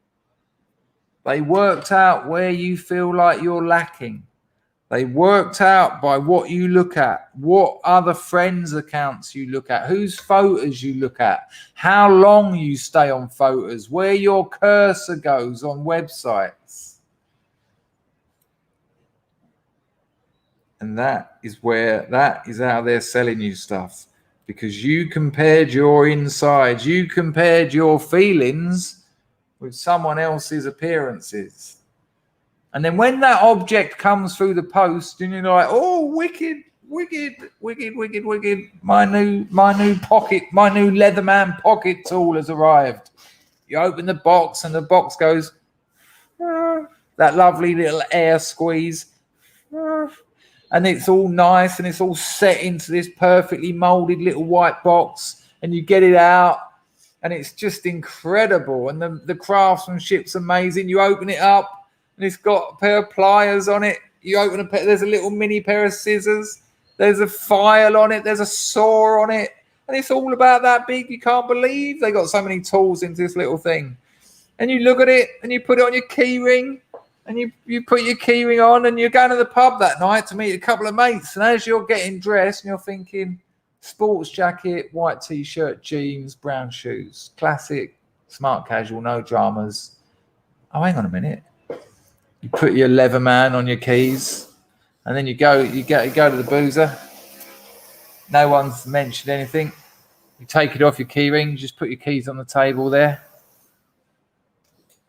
they worked out where you feel like you're lacking. They worked out by what you look at, what other friends' accounts you look at, whose photos you look at, how long you stay on photos, where your cursor goes on websites. And that is how they're selling you stuff. Because you compared your insides, you compared your feelings with someone else's appearances. And then when that object comes through the post, and you're like, oh, wicked, wicked, wicked, wicked, wicked. My new pocket, my new Leatherman pocket tool has arrived. You open the box and the box goes, that lovely little air squeeze. And it's all nice and it's all set into this perfectly molded little white box. And you get it out and it's just incredible. And the craftsmanship's amazing. You open it up. And it's got a pair of pliers on it. You open a pair, there's a little mini pair of scissors. There's a file on it. There's a saw on it. And it's all about that big. You can't believe they got so many tools into this little thing. And you look at it and you put it on your key ring. And you put your key ring on and you're going to the pub that night to meet a couple of mates. And as you're getting dressed and you're thinking, sports jacket, white T-shirt, jeans, brown shoes. Classic, smart casual, no dramas. Oh, hang on a minute. You put your Leatherman on your keys, and then you go to the boozer. No one's mentioned anything. You take it off your key ring, just put your keys on the table there.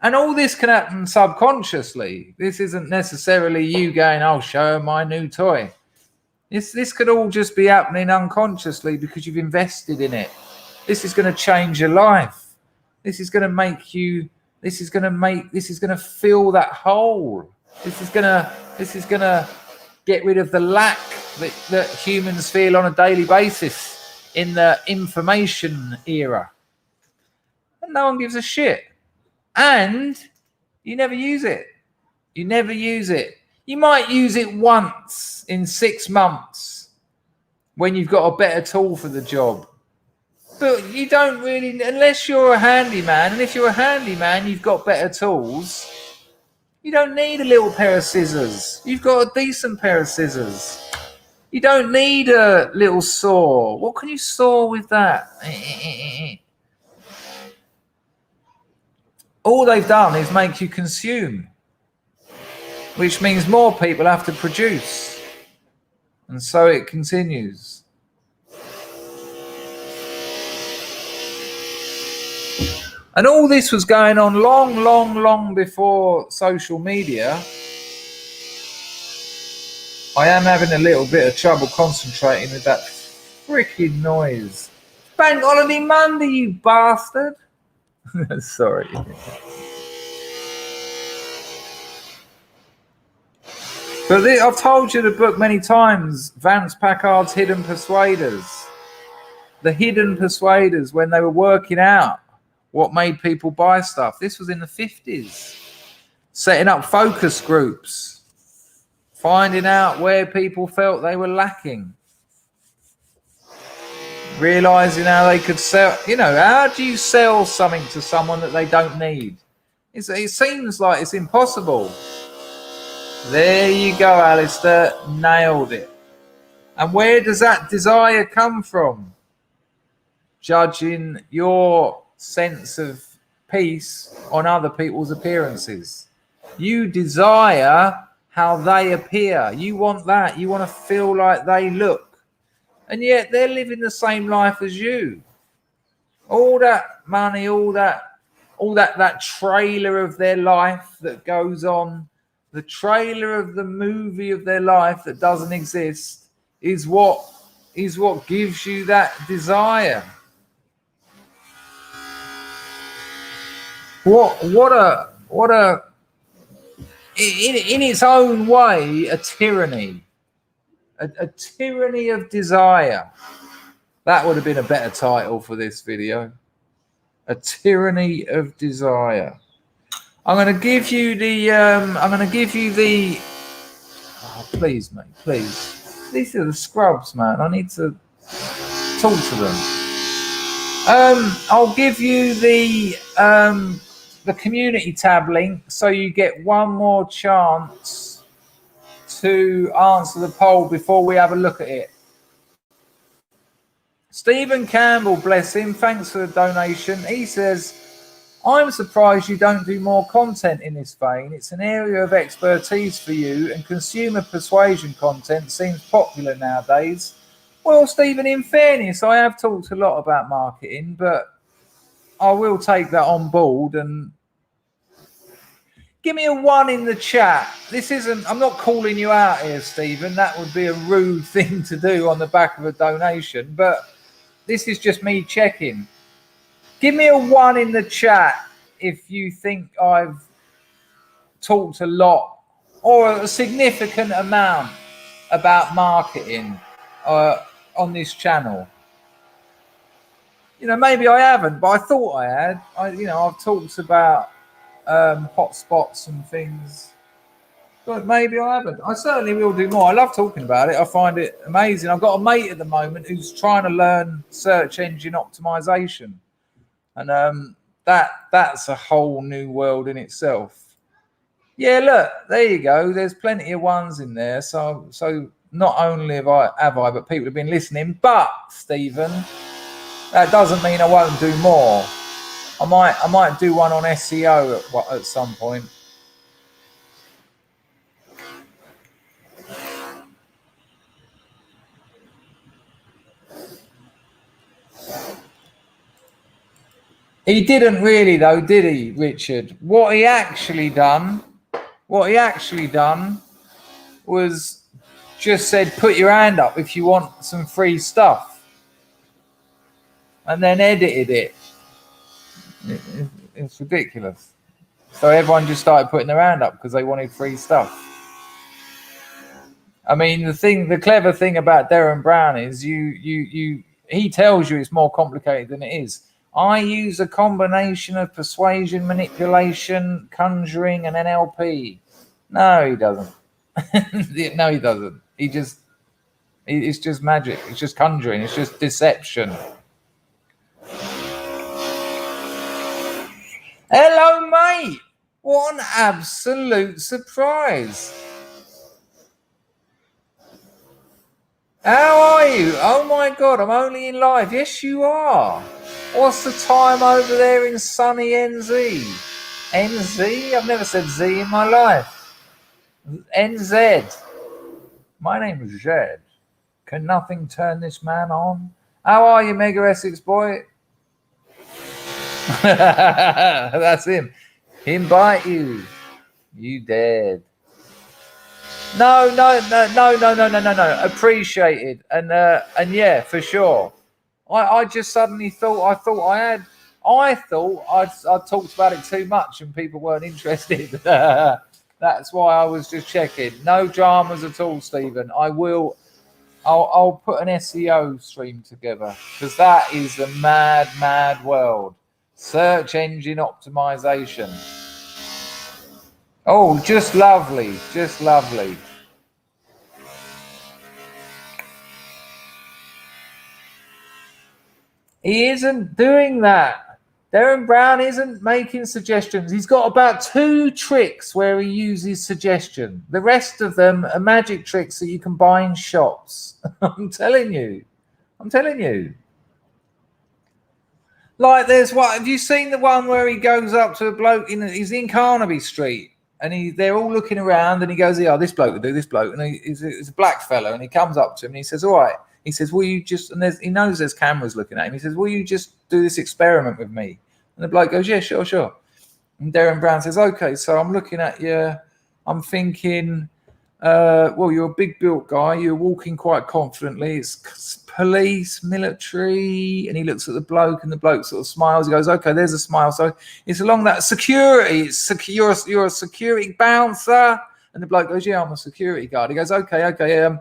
And all this can happen subconsciously. This isn't necessarily you going, I'll show her my new toy. This could all just be happening unconsciously because you've invested in it. This is going to change your life. This is going to make you. This is going to fill that hole. This is going to get rid of the lack that humans feel on a daily basis in the information era. And no one gives a shit. And you never use it. You never use it. You might use it once in 6 months when you've got a better tool for the job. But you don't really, unless you're a handyman, and if you're a handyman, you've got better tools. You don't need a little pair of scissors. You've got a decent pair of scissors. You don't need a little saw. What can you saw with that? All they've done is make you consume, which means more people have to produce. And so it continues. And all this was going on long before social media. I am having a little bit of trouble concentrating with that freaking noise. Bank holiday Monday, you bastard. Sorry. But I've told you the book many times, Vance Packard's Hidden Persuaders. The hidden persuaders, when they were working out what made people buy stuff. This was in the 50s. Setting up focus groups. Finding out where people felt they were lacking. Realizing how they could sell. You know, how do you sell something to someone that they don't need? It seems like it's impossible. There you go, Alistair. Nailed it. And where does that desire come from? Judging your sense of peace on other people's appearances. You desire how they appear. You want that. You want to feel like they look. And yet they're living the same life as you. All that money, all that trailer of their life that goes on, the trailer of the movie of their life that doesn't exist is what gives you that desire. What a in its own way, a tyranny. A tyranny of desire. That would have been a better title for this video. A tyranny of desire. I'm going to give you the. Oh, please, mate, please. these are the scrubs, man. I need to talk to them. I'll give you the community tab link, so you get one more chance to answer the poll before we have a look at it. Stephen Campbell, bless him, thanks for the donation. He says, I'm surprised you don't do more content in this vein. It's an area of expertise for you, and consumer persuasion content seems popular nowadays. Well, Stephen, in fairness, I have talked a lot about marketing, but I will take that on board. And give me a 1 in the chat. This isn't, I'm not calling you out here, Stephen. That would be a rude thing to do on the back of a donation, but this is just me checking. Give me a 1 in the chat if you think I've talked a lot or a significant amount about marketing on this channel. You know, maybe I haven't, but I thought I had. I've talked about hotspots and things, but maybe I haven't. I certainly will do more. I love talking about it. I find it amazing. I've got a mate at the moment who's trying to learn search engine optimization, and that's a whole new world in itself. Yeah, look, there you go. There's plenty of ones in there. So not only have I, but people have been listening. But Stephen, that doesn't mean I won't do more. I might do one on SEO at some point. He didn't really, though, did he, Richard? What he actually done was just said, put your hand up if you want some free stuff, and then edited it. It's ridiculous. So everyone just started putting their hand up because they wanted free stuff. I mean, the clever thing about Darren Brown is he tells you it's more complicated than it is. I use a combination of persuasion, manipulation, conjuring, and NLP. No, he doesn't. No, he doesn't. It's just magic. It's just conjuring. It's just deception. Hello, mate. What an absolute surprise. How are you? Oh, my God, I'm only in live. Yes, you are. What's the time over there in sunny NZ? NZ? I've never said Z in my life. NZ. My name is Jed. Can nothing turn this man on? How are you, Mega Essex boy? That's him. Him bite you. You dead. No. Appreciated. And yeah, for sure. I just suddenly thought I'd talked about it too much and people weren't interested. That's why I was just checking. No dramas at all, Stephen. I'll put an SEO stream together because that is a mad world. Search engine optimization. Oh, just lovely. He isn't doing that. Darren Brown isn't making suggestions. He's got about 2 tricks where he uses suggestion. The rest of them are magic tricks that you can buy in shops. I'm telling you. Like there's what, have you seen the one where he goes up to a bloke he's in Carnaby Street and they're all looking around and he goes, yeah, this bloke will do, this bloke. And he's a black fellow and he comes up to him and he says, all right. He says, will you just, and he knows there's cameras looking at him. He says, will you just do this experiment with me? And the bloke goes, yeah, sure. And Darren Brown says, okay, so I'm looking at you. I'm thinking, well, you're a big built guy. You're walking quite confidently. It's police, military. And he looks at the bloke and the bloke sort of smiles. He goes, okay, there's a smile. So it's along that security. You're a security bouncer. And the bloke goes, yeah, I'm a security guard. He goes, okay.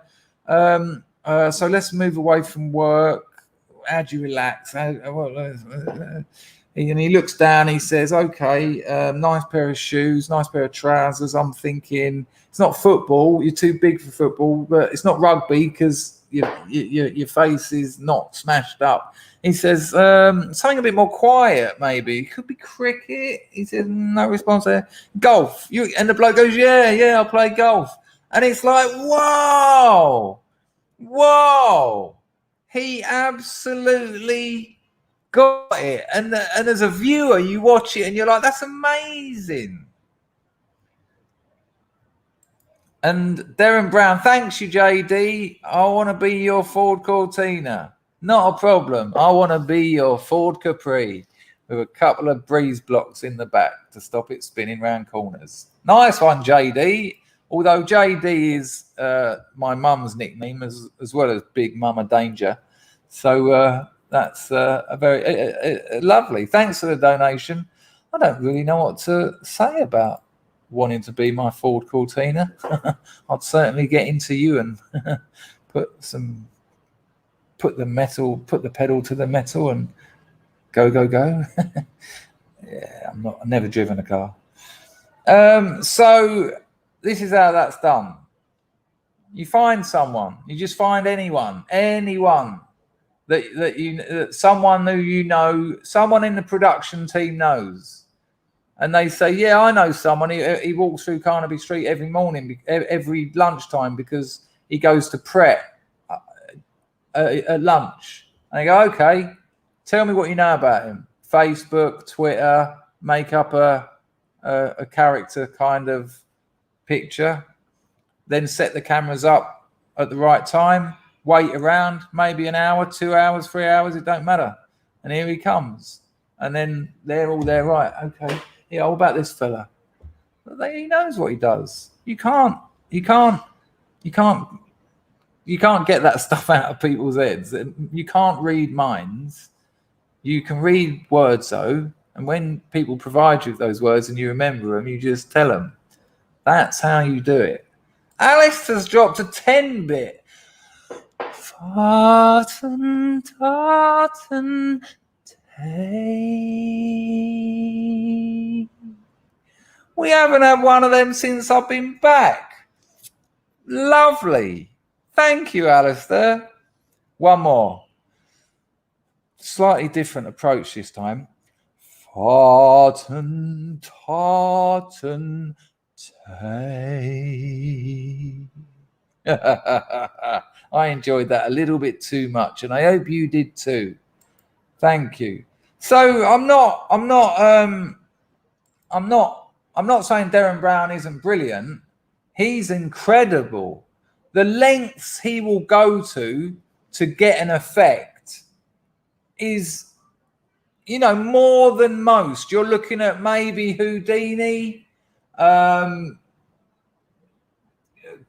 So let's move away from work. How do you relax? And he looks down, he says, okay, nice pair of shoes, nice pair of trousers. I'm thinking, it's not football, you're too big for football, but it's not rugby because your face is not smashed up. He says, something a bit more quiet, maybe. It could be cricket. He says, no response there. Golf. And the bloke goes, yeah, I play golf. And it's like, whoa. He absolutely got it. And as a viewer, you watch it and you're like, that's amazing. And Darren Brown, thanks you, JD. I want to be your Ford Cortina. Not a problem. I want to be your Ford Capri with a couple of breeze blocks in the back to stop it spinning round corners. Nice one, JD. Although JD is my mum's nickname as well as Big Mama Danger. So that's a very lovely. Thanks for the donation. I don't really know what to say about wanting to be my Ford Cortina. I'd certainly get into you and put the pedal to the metal and go. Yeah, I've never driven a car. So this is how that's done. You find someone, you just find anyone that someone who you know, someone in the production team knows. And they say, yeah, I know someone. He walks through Carnaby Street every morning, every lunchtime, because he goes to Pret at lunch. And they go, okay, tell me what you know about him. Facebook, Twitter, make up a character kind of picture. Then set the cameras up at the right time. Wait around, maybe an hour, 2 hours, 3 hours, it don't matter. And here he comes. And then they're all there, right, okay. Yeah, what about this fella? He knows what he does. You can't get that stuff out of people's heads. You can't read minds. You can read words though, and when people provide you with those words and you remember them, you just tell them. That's how you do it. Alistair's dropped a 10-bit. Tartan, we haven't had one of them since I've been back. Lovely. Thank you, Alistair. One more. Slightly different approach this time. Tartan, I enjoyed that a little bit too much, and I hope you did too. Thank you. So I'm not saying Darren Brown isn't brilliant. He's incredible. The lengths he will go to get an effect is, more than most. You're looking at maybe Houdini.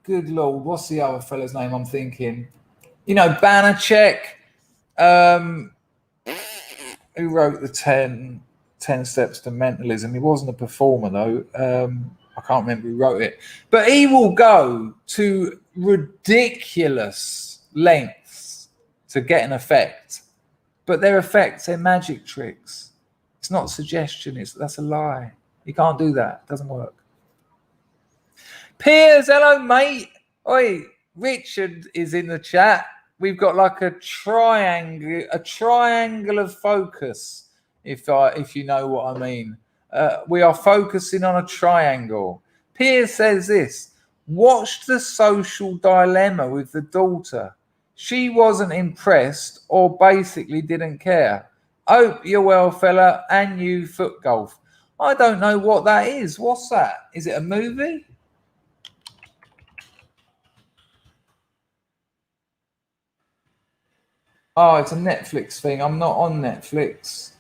Good Lord, what's the other fella's name I'm thinking? Banachek. Who wrote the 10 Steps to Mentalism? He wasn't a performer, though. I can't remember who wrote it. But he will go to ridiculous lengths to get an effect. But their effects, they're magic tricks. It's not suggestion. That's a lie. You can't do that. It doesn't work. Piers, hello, mate. Oi, Richard is in the chat. We've got like a triangle of focus, if you know what I mean. We are focusing on a triangle. Piers says this: watched The Social Dilemma with the daughter. She wasn't impressed or basically didn't care. Hope you're well, fella, and you foot golf. I don't know what that is. What's that? Is it a movie? Oh, it's a Netflix thing. I'm not on Netflix.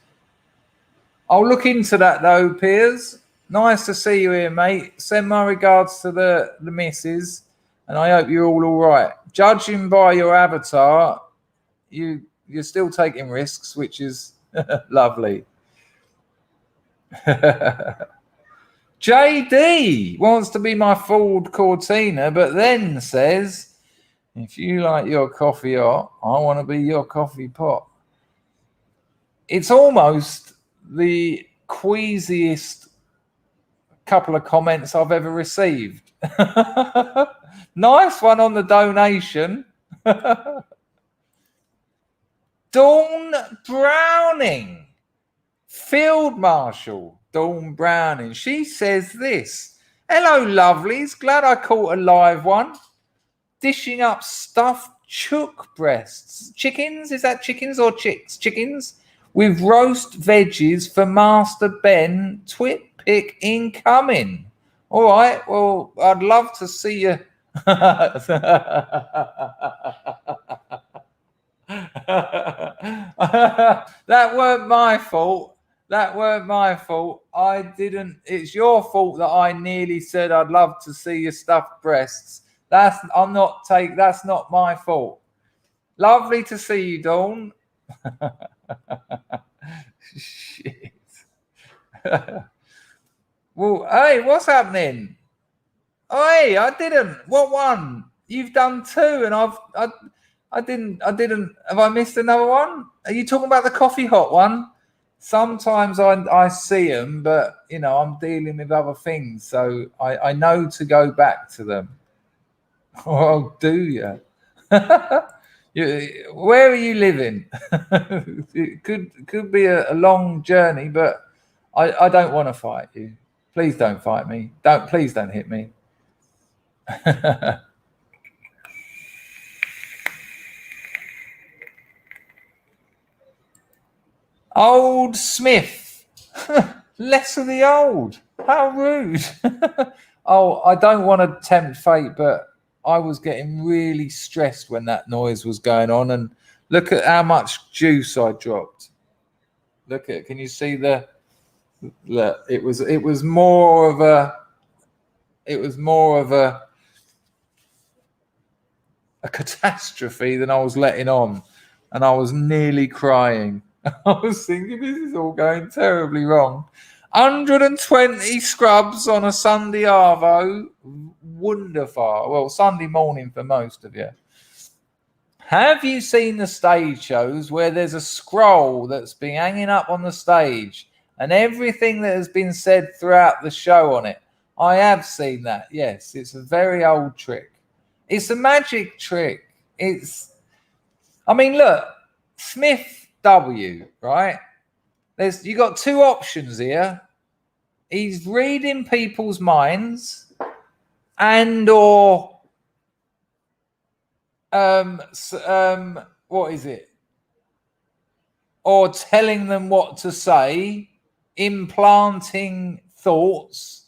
I'll look into that though, Piers. Nice to see you here, mate. Send my regards to the missus, and I hope you're all right. Judging by your avatar, you're still taking risks, which is lovely. JD wants to be my Ford Cortina, but then says, if you like your coffee hot, I want to be your coffee pot. It's almost the queasiest couple of comments I've ever received. Nice one on the donation. Dawn Browning, Field Marshal Dawn Browning. She says this: hello, lovelies. Glad I caught a live one. Dishing up stuffed chook breasts. Chickens? Is that chickens or chicks? Chickens with roast veggies for Master Ben. Twit pick incoming. All right. Well, I'd love to see you. That weren't my fault. That weren't my fault. I didn't. It's your fault that I nearly said I'd love to see your stuffed breasts. That's not my fault. Lovely to see you, Dawn. Shit. Well, hey, what's happening? Oh, hey, I didn't. What one? You've done two, and I didn't. Have I missed another one? Are you talking about the coffee hot one? Sometimes I see them, but you know I'm dealing with other things, so I know to go back to them. Oh, do you? Where are you living? It could be a long journey, but I don't want to fight you. Please don't fight me. Please don't hit me. Old Smith. Less of the old. How rude. Oh, I don't want to tempt fate, but I was getting really stressed when that noise was going on, and look at how much juice I dropped. Look at, can you see the look? It was more of a catastrophe than I was letting on, and I was nearly crying. I was thinking this is all going terribly wrong. 120 scrubs on a Sunday arvo. Wonderful. Well, Sunday morning for most of you. Have you seen the stage shows where there's a scroll that's been hanging up on the stage and everything that has been said throughout the show on it? I have seen that. Yes, it's a very old trick. It's a magic trick. Look, Smith W, right? You got two options here. He's reading people's minds or what is it? Or telling them what to say, implanting thoughts,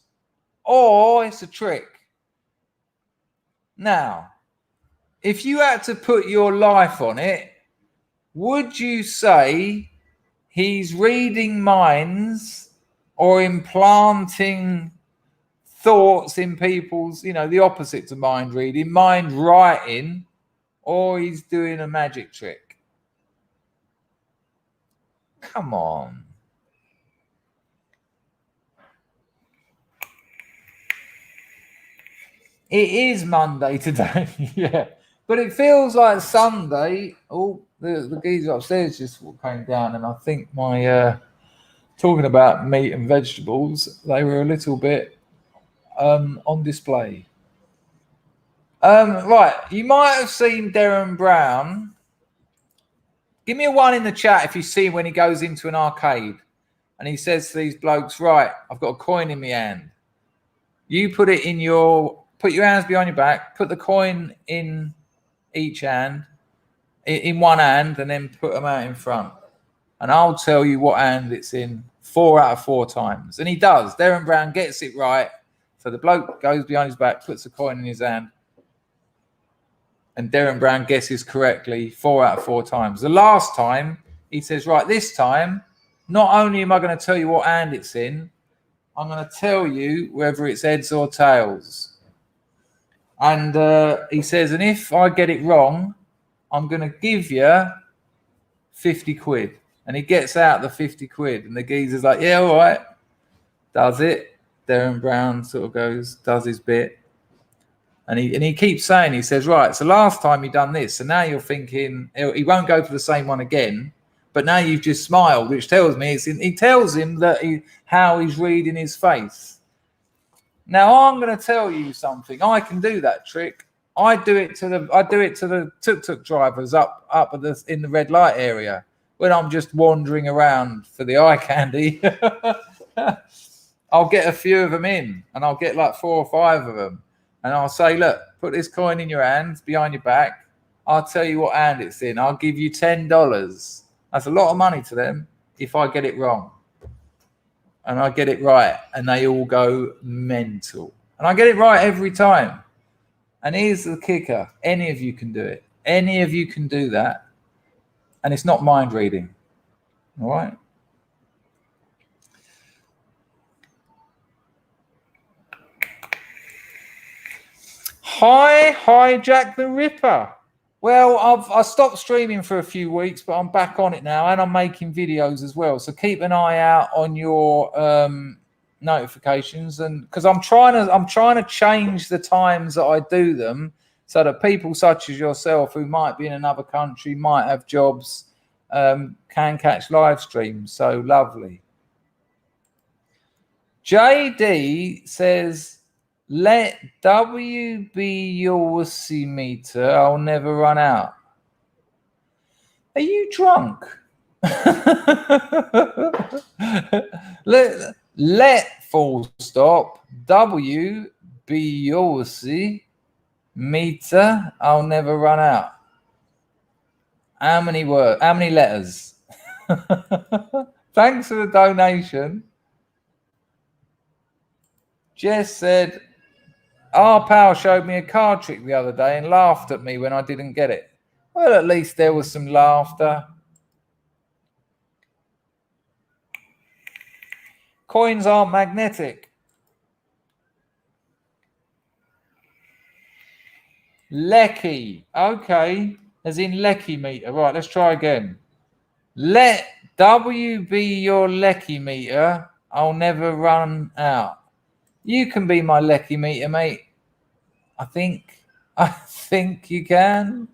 or it's a trick. Now, if you had to put your life on it, would you say he's reading minds or implanting thoughts in people's, the opposite to mind reading, mind writing, or he's doing a magic trick? Come on. It is Monday today, yeah. But it feels like Sunday. Oh, the geezer upstairs just came down, and I think my talking about meat and vegetables, they were a little bit on display. Right, you might have seen Darren Brown. Give me a 1 in the chat if you see him when he goes into an arcade and he says to these blokes, right, I've got a coin in my hand. You put your hands behind your back, put the coin in each hand, in one hand, and then put them out in front. And I'll tell you what hand it's in 4 out of 4 times. And he does. Darren Brown gets it right. So the bloke goes behind his back, puts the coin in his hand, and Darren Brown guesses correctly 4 out of 4 times. The last time, he says, right, this time, not only am I going to tell you what hand it's in, I'm going to tell you whether it's heads or tails. And he says, and if I get it wrong, I'm going to give you 50 quid. And he gets out the 50 quid. And the geezer's like, yeah, all right. Does it. Darren Brown sort of does his bit. And he keeps saying, he says, right, so last time you done this. So now you're thinking, he won't go for the same one again. But now you've just smiled, which tells me he tells him that how he's reading his face. Now I'm going to tell you something. I can do that trick. I do it to the tuk-tuk drivers up in the red light area when I'm just wandering around for the eye candy. I'll get a few of them in, and I'll get like 4 or 5 of them, and I'll say, look, put this coin in your hand behind your back. I'll tell you what hand it's in. I'll give you $10. That's a lot of money to them if I get it wrong. And I get it right, and they all go mental. And I get it right every time. And here's the kicker. Any of you can do it. Any of you can do that. And it's not mind reading. All right? Hi, Jack the Ripper. Well, I stopped streaming for a few weeks, but I'm back on it now, and I'm making videos as well. So keep an eye out on your notifications, and because I'm trying to change the times that I do them, so that people such as yourself who might be in another country, might have jobs, can catch live streams. So lovely. JD says, let W be your wussy meter. I'll never run out. Are you drunk? let full stop W be your wussy meter. I'll never run out. How many words? How many letters? Thanks for the donation. Jess said, our pal showed me a card trick the other day and laughed at me when I didn't get it. Well, at least there was some laughter. Coins aren't magnetic. Lecky. Okay. As in Lecky meter. Right, let's try again. Let W be your Lecky meter. I'll never run out. You can be my Lecky meter, mate. I think you can.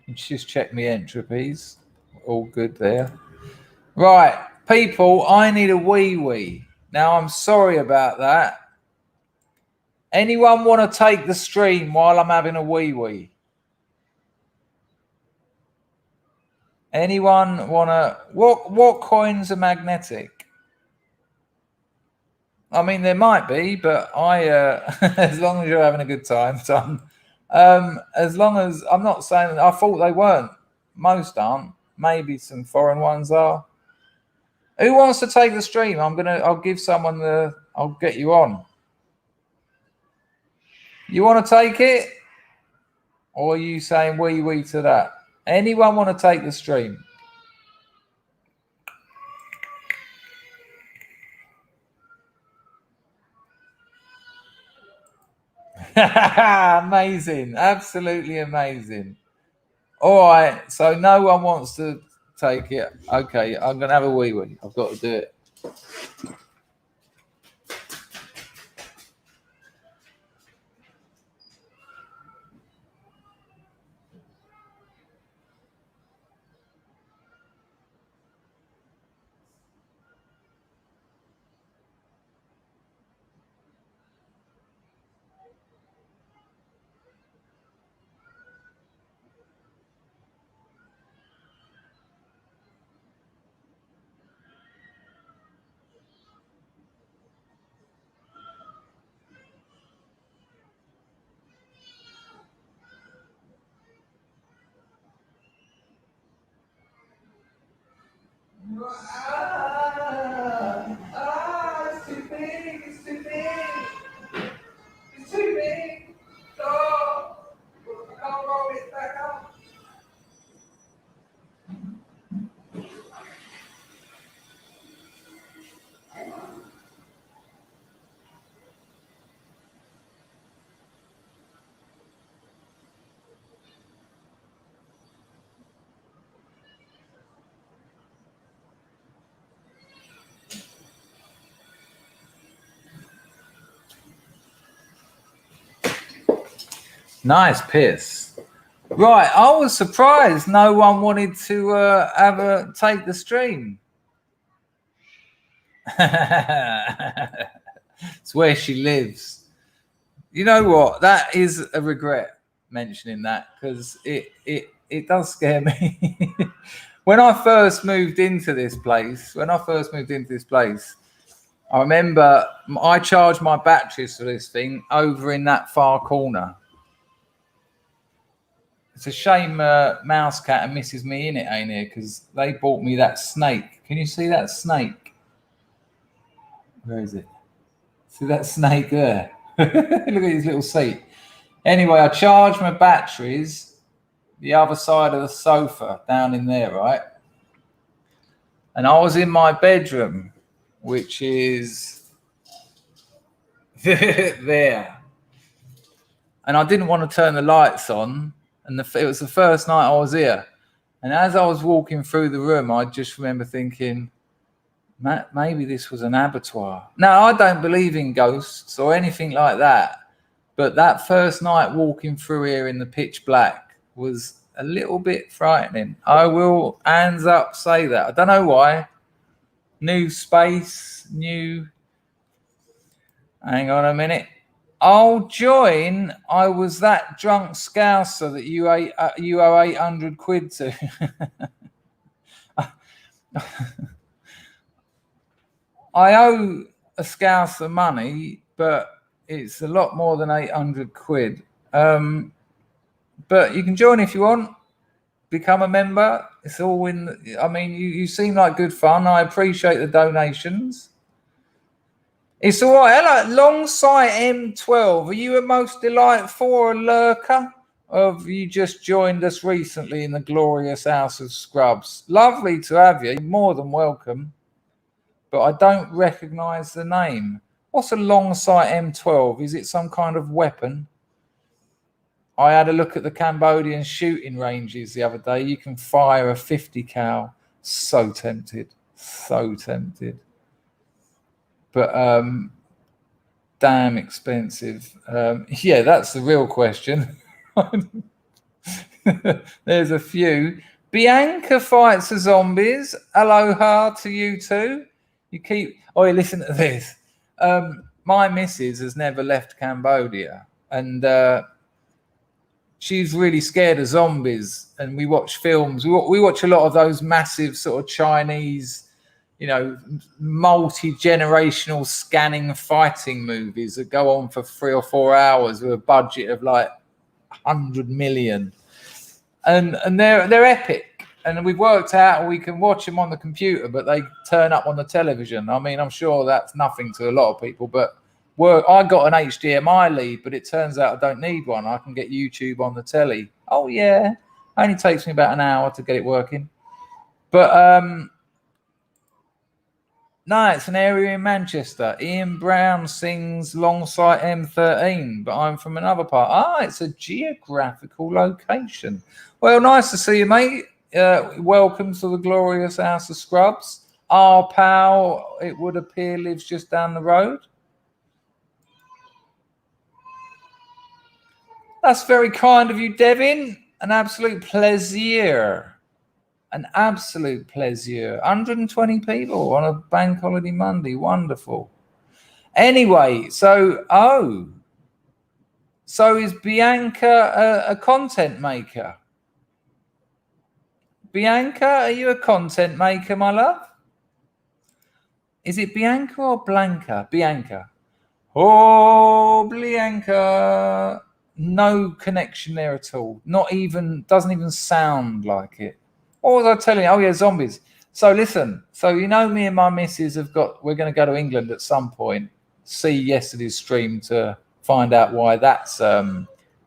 Let's just check my entropies. All good there. Right, people, I need a wee-wee. Now, I'm sorry about that. Anyone want to take the stream while I'm having a wee-wee? Anyone want to... What coins are magnetic? I mean, there might be, but as long as you're having a good time, son. As long as I'm not saying, I thought they weren't. Most aren't. Maybe some foreign ones are. Who wants to take the stream? I'll give someone I'll get you on. You want to take it? Or are you saying wee to that? Anyone want to take the stream? Amazing. Absolutely amazing. All right. So no one wants to take it. Okay. I'm going to have a wee. I've got to do it. It's too big. It's too big. It's too big. Oh, I can't roll it back up. Nice piss. Right, I was surprised no one wanted to take the stream. It's where she lives. You know what? That is a regret mentioning that, because it does scare me. When I first moved into this place, I remember I charged my batteries for this thing over in that far corner. It's a shame Mouse Cat and Mrs. Me in it ain't here, because they bought me that snake. Can you see that snake? Where is it? See that snake there? Look at his little seat. Anyway, I charged my batteries the other side of the sofa down in there, right? And I was in my bedroom, which is there. And I didn't want to turn the lights on. And it was the first night I was here. And as I was walking through the room, I just remember thinking, maybe this was an abattoir. Now, I don't believe in ghosts or anything like that. But that first night walking through here in the pitch black was a little bit frightening. I will, hands up, say that. I don't know why. New space, new... Hang on a minute. I'll join. I was that drunk scouser that you owe 800 quid to. I owe a scouser money, but it's a lot more than 800 quid. But you can join if you want. Become a member. It's all in. I mean, you seem like good fun. I appreciate the donations. It's all right. Hello, Longsight M12. Are you a most delightful or a lurker? Or have you just joined us recently in the glorious House of Scrubs? Lovely to have you. You're more than welcome. But I don't recognise the name. What's a Longsight M12? Is it some kind of weapon? I had a look at the Cambodian shooting ranges the other day. You can fire a 50 cal. So tempted. So tempted. But damn expensive. Yeah, that's the real question. There's a few. Bianca fights the zombies. Aloha to you too. You keep... Oh, listen to this. My missus has never left Cambodia. And... she's really scared of zombies, and we watch films. We watch a lot of those massive sort of Chinese, you know, multi-generational scanning fighting movies that go on for 3 or 4 hours with a budget of like 100 million, and they're epic. And we've worked out we can watch them on the computer, but they turn up on the television. I mean, I'm sure that's nothing to a lot of people, but. I got an HDMI lead, but it turns out I don't need one. I can get YouTube on the telly. Oh, yeah. Only takes me about an hour to get it working. But, no, it's an area in Manchester. Ian Brown sings Longsight M13, but I'm from another part. Ah, it's a geographical location. Well, nice to see you, mate. Welcome to the glorious House of Scrubs. Our pal, it would appear, lives just down the road. That's very kind of you, Devin. An absolute pleasure. An absolute pleasure. 120 people on a bank holiday Monday. Wonderful. Anyway, so is Bianca a content maker? Bianca, are you a content maker, my love? Is it Bianca or Blanca? Bianca. Oh, Bianca. No connection there at all. Not even, doesn't even sound like it. What was I telling you? Oh, yeah, zombies. So listen, so you know me and my missus we're going to go to England at some point, see yesterday's stream to find out why that's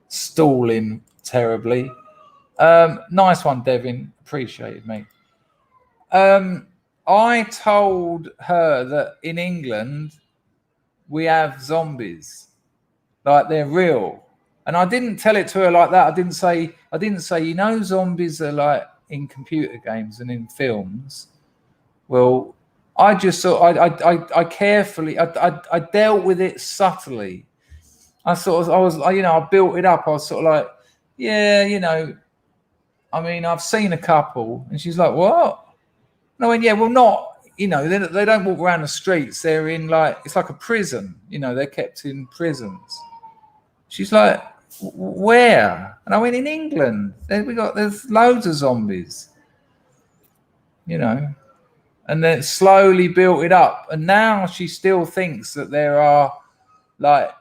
stalling terribly. Nice one, Devin. Appreciated, mate. I told her that in England we have zombies. Like they're real. And I didn't tell it to her like that. I didn't say, you know, zombies are like in computer games and in films. Well, I just thought I carefully I dealt with it subtly. I built it up. I was sort of like, yeah, you know, I mean, I've seen a couple. And she's like, what? And I went, yeah, well, not, you know, they don't walk around the streets. They're in like, it's like a prison. You know, they're kept in prisons. She's like, where? And I went, in England. There's loads of zombies, you know. And then slowly built it up. And now she still thinks that there are like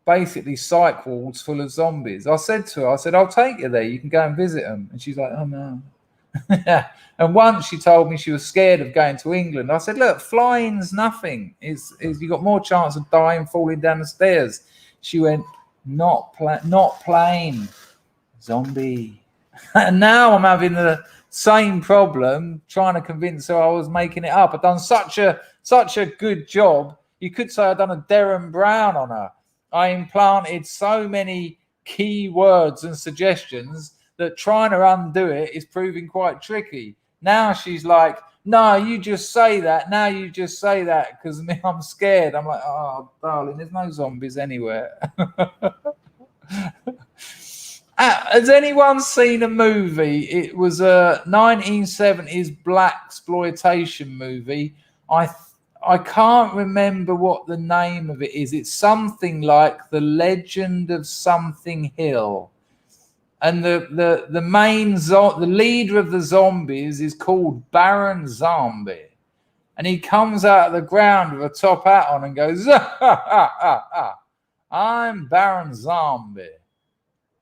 basically psych wards full of zombies. I said to her, I said, I'll take you there. You can go and visit them. And she's like, oh no. And once she told me she was scared of going to England. I said, look, flying's nothing. Is you got more chance of dying falling down the stairs. She went, not plane, zombie. And now I'm having the same problem trying to convince her I was making it up. I've done such a good job. You could say I've done a Darren Brown on her. I implanted so many key words and suggestions that trying to undo it is proving quite tricky. Now she's like, no, you just say that. Now you just say that because I'm scared. I'm like, oh, darling, there's no zombies anywhere. Has anyone seen a movie? It was a 1970s blaxploitation movie. I can't remember what the name of it is. It's something like The Legend of Something Hill. And the leader of the zombies is called Baron Zombie. And he comes out of the ground with a top hat on and goes, I'm Baron Zombie.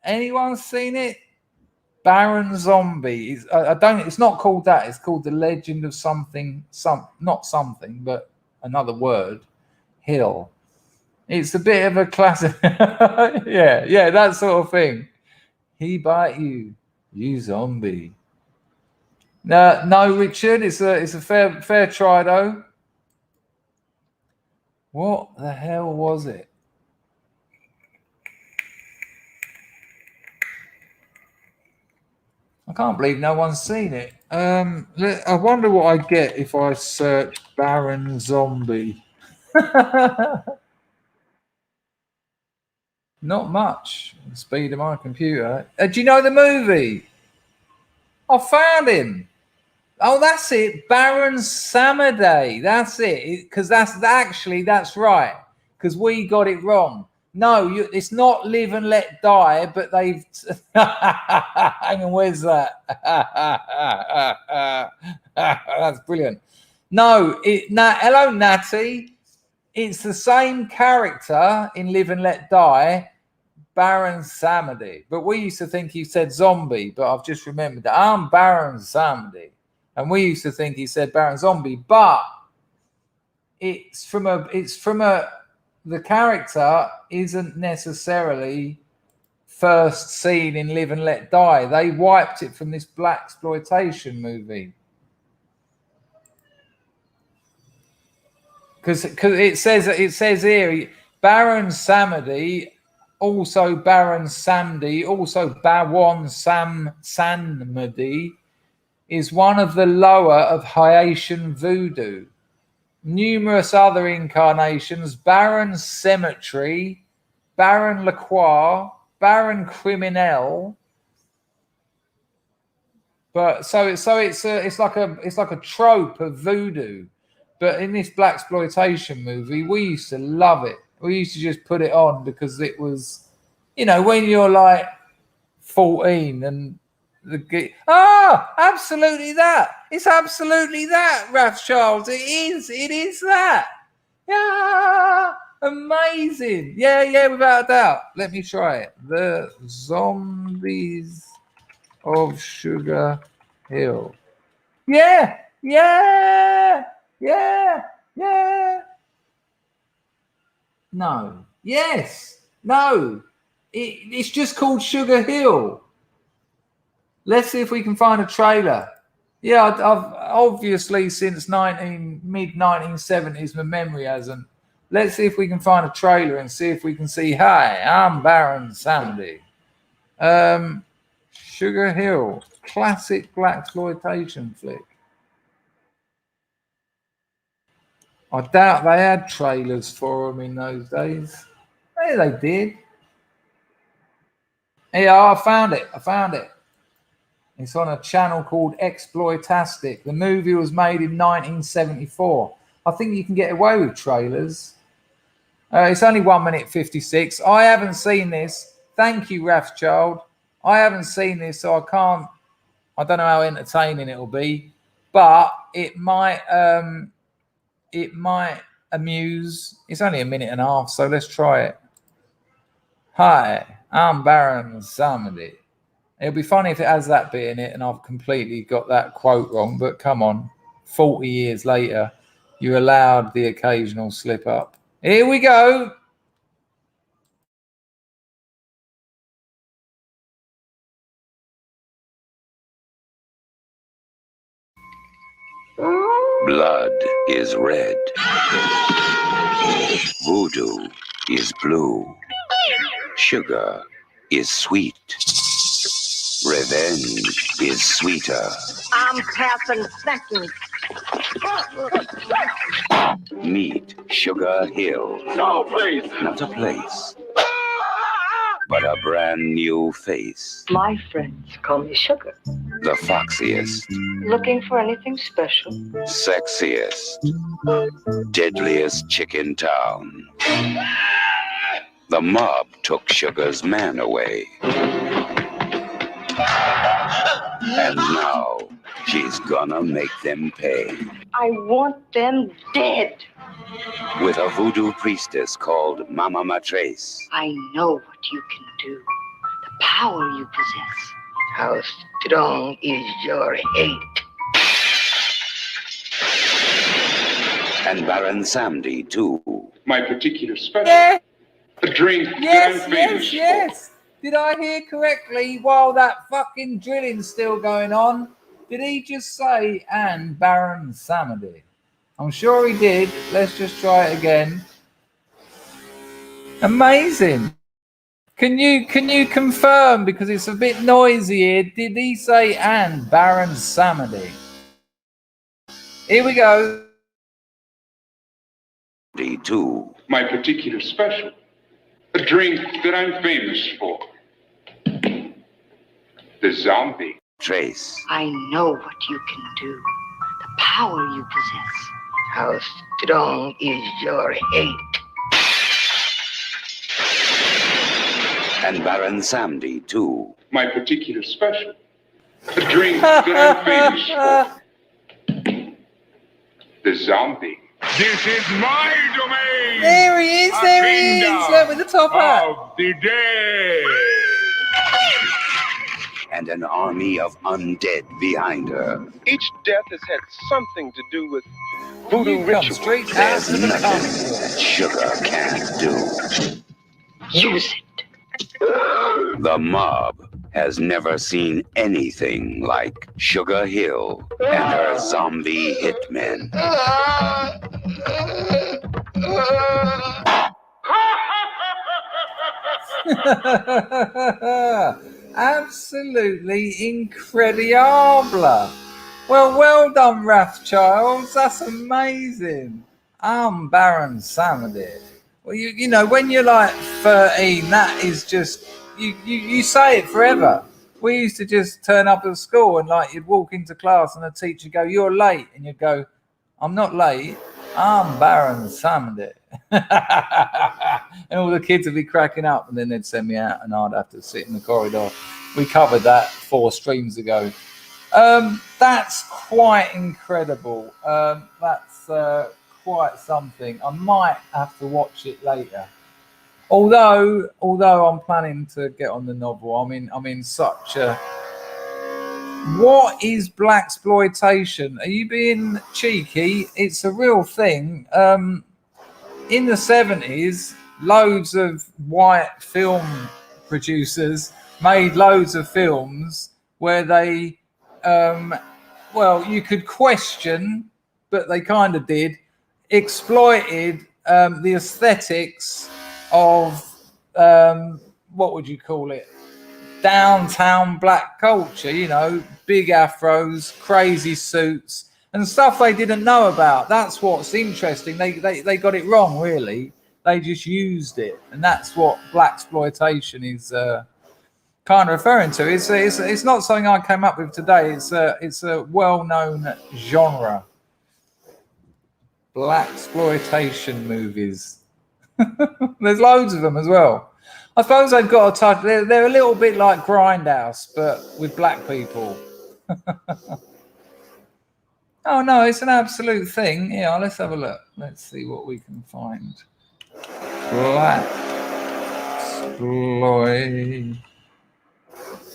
Anyone seen it? Baron Zombie. It's not called that. It's called The Legend of Something, not something, but another word, Hill. It's a bit of a classic. yeah, that sort of thing. He bite you, you zombie. No, Richard, it's a fair try though. What the hell was it? I can't believe no one's seen it. I wonder what I get if I search Baron Zombie. Not much. The speed of my computer. Do you know the movie? I found him. Oh, that's it. Baron Samedi. That's it. Because that's right. Because we got it wrong. No, it's not Live and Let Die, but they've. Hang on, where's that? That's brilliant. No, hello, Natty. It's the same character in Live and Let Die, Baron Samedi. But we used to think he said zombie, but I've just remembered that. I'm Baron Samedi. And we used to think he said Baron Zombie, but the character isn't necessarily first seen in Live and Let Die. They wiped it from this blaxploitation movie. Because it says here, Baron Samedi, also Baron Samedi, also Bawon Samedi, is one of the lower of Haitian voodoo. Numerous other incarnations, Baron Cemetery, Baron Lacroix, Baron Criminel. But so it's like a trope of voodoo. But in this blaxploitation movie, we used to love it. We used to just put it on because it was, you know, when you're like 14 and absolutely that. It's absolutely that, Rothschild. It is that. Yeah, amazing. Yeah, without a doubt. Let me try it. The Zombies of Sugar Hill. Yeah. No. Yes. No. It's just called Sugar Hill. Let's see if we can find a trailer. Yeah, I've obviously since mid-1970s, my memory hasn't. Let's see if we can find a trailer and see if we can see, hi, I'm Baron Samedi. Sugar Hill, classic blaxploitation flick. I doubt they had trailers for them in those days. Maybe they did. Yeah, I found it. It's on a channel called Exploitation. The movie was made in 1974. I think you can get away with trailers. It's only 1 minute 56. I haven't seen this. Thank you, Rathchild. I haven't seen this, so I don't know how entertaining it'll be, but it might amuse. It's only 1.5 minutes, so let's try it. Hi, I'm Baron Samedi. It'll be funny if it has that bit in it and I've completely got that quote wrong, but come on, 40 years later, you're allowed the occasional slip up. Here we go. Blood is red. Voodoo is blue. Sugar is sweet. Revenge is sweeter. I'm passing seconds. Meet Sugar Hill. No, please. Not a place, but a brand new face. My friends call me Sugar. The foxiest, Looking for anything special? sexiest, deadliest chick in town. The mob took Sugar's man away. And now she's gonna make them pay. I want them dead. With a voodoo priestess called Mama Matrace. I know what you can do. The power you possess. How strong is your hate? And Baron Samedi, too. My particular special. Yeah. A drink that I'm famous for. Yes. Did I hear correctly while that fucking drilling's still going on? Did he just say, and Baron Samedi? I'm sure he did. Let's just try it again. Amazing. Can you confirm, because it's a bit noisy here, did he say, and Baron Samedi? Here we go. D2. My particular special. A drink that I'm famous for. The zombie. Trace. I know what you can do. The power you possess. How strong is your hate? And Baron Samedi, too. My particular special. A drink that I'm famous for. The zombie. This is my domain. There he is. There he is. Look with the top hat. Of the dead. And an army of undead behind her. Each death has had something to do with voodoo You come rituals. straight out There's to the nothing country. that Sugar can't do. Use it. The mob has never seen anything like Sugar Hill and her zombie hitmen. Absolutely incredible. Well done, Rathchilds. That's amazing. I'm Baron Samedi. Well, you know, when you're like 13, that is just, you say it forever. We used to just turn up at school and like you'd walk into class and the teacher would go, "You're late," and you'd go, "I'm not late. I'm Baron Samedi." And all the kids would be cracking up, and then they'd send me out and I'd have to sit in the corridor. We covered that 4 streams ago. That's quite incredible. That's quite something. I might have to watch it later. Although I'm planning to get on the novel. I'm in such a... What is blaxploitation? Are you being cheeky? It's a real thing. In the 70s, loads of white film producers made loads of films where they, you could question, but they kind of did, exploited the aesthetics of, what would you call it? Downtown black culture, you know, big afros, crazy suits, and stuff they didn't know about. That's what's interesting. They got it wrong, really. They just used it, and that's what blaxploitation kind of referring to. It's not something I came up with today. It's a well-known genre. Blaxploitation movies. There's loads of them as well. I suppose they've got a touch. They're a little bit like Grindhouse, but with black people. Oh no, it's an absolute thing. Yeah, let's have a look. Let's see what we can find.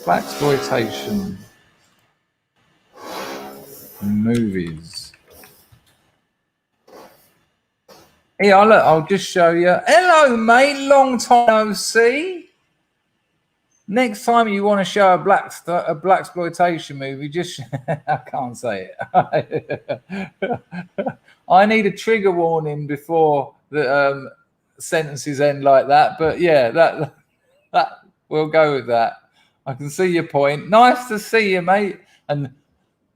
Blaxploitation movies. Yeah, look, I'll just show you. Hello, mate. Long time no see. Next time you want to show a blaxploitation movie, just I can't say it. I need a trigger warning before the sentences end like that. But yeah, that we'll go with that. I can see your point. Nice to see you, mate, and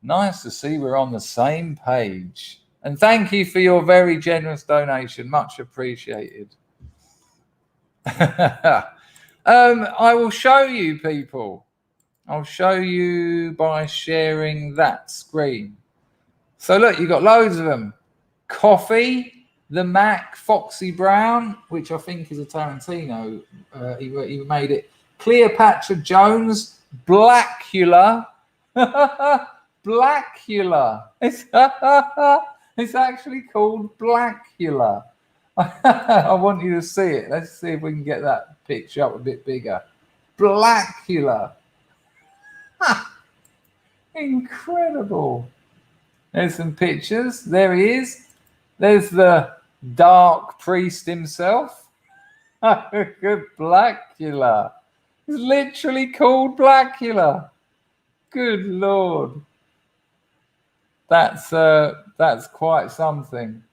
nice to see we're on the same page. And thank you for your very generous donation. Much appreciated. I will show you, people. I'll show you by sharing that screen. So look, you've got loads of them. Coffee, The Mac, Foxy Brown, which I think is a Tarantino. He made it. Cleopatra Jones, Blacula. Blacula. It's actually called Blacula. I want you to see it. Let's see if we can get that picture up a bit bigger. Blacula. Incredible. There's some pictures. There he is. There's the dark priest himself. Good Blacula. It's literally called Blacula. Good Lord. That's quite something.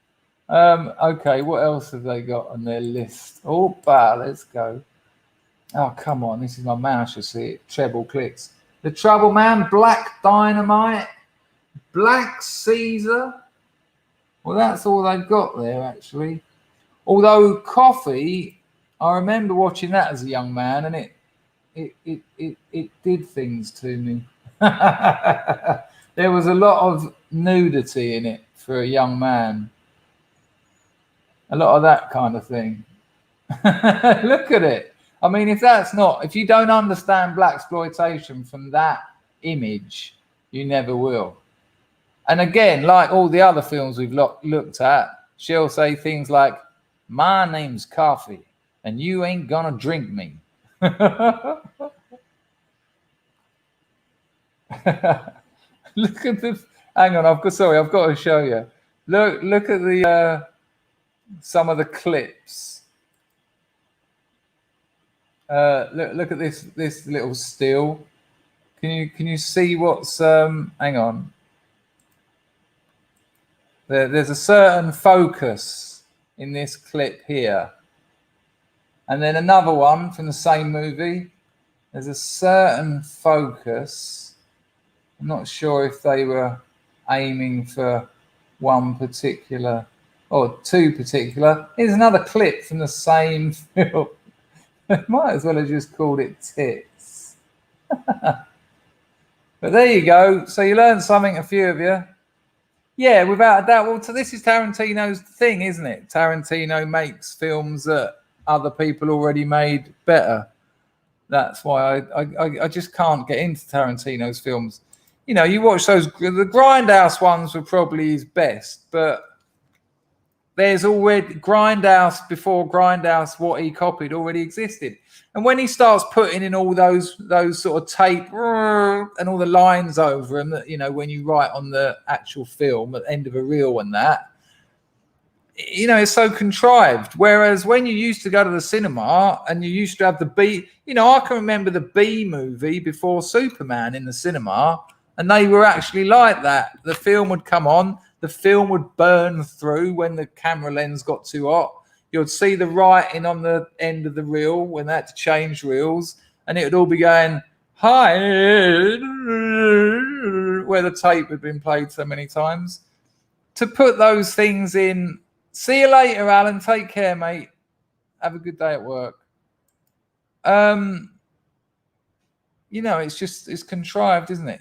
Okay, what else have they got on their list? Oh, let's go. Oh, come on. This is my mouse, you see it. Treble clicks. The Trouble Man, Black Dynamite, Black Caesar. Well, that's all they've got there, actually. Although Coffee, I remember watching that as a young man, and it did things to me. There was a lot of nudity in it for a young man. A lot of that kind of thing. Look at it. I mean, if you don't understand blaxploitation from that image, you never will. And again, like all the other films we've looked at, she'll say things like, "My name's Coffee, and you ain't gonna drink me." Look at this. Hang on, I've got to show you. Look at the some of the clips. Look at this little still. Can you see what's hang on? There's a certain focus in this clip here. And then another one from the same movie. There's a certain focus. I'm not sure if they were aiming for one particular or two particular. Here's another clip from the same film. Might as well have just called it tits. But there you go. So you learned something, a few of you. Yeah, without a doubt. Well, so this is Tarantino's thing, isn't it? Tarantino makes films that other people already made better. That's why I just can't get into Tarantino's films. You know, you watch those, the Grindhouse ones were probably his best, but there's already Grindhouse before Grindhouse, what he copied already existed. And when he starts putting in all those sort of tape and all the lines over them, that, you know, when you write on the actual film at the end of a reel and that, you know, it's so contrived. Whereas when you used to go to the cinema and you used to have the B, you know, I can remember the B movie before Superman in the cinema, and they were actually like that. The film would come on, the film would burn through when the camera lens got too hot. You'd see the writing on the end of the reel when they had to change reels, and it would all be going, "Hi," where the tape had been played so many times. To put those things in. See you later, Alan. Take care, mate. Have a good day at work. you know, it's contrived, isn't it?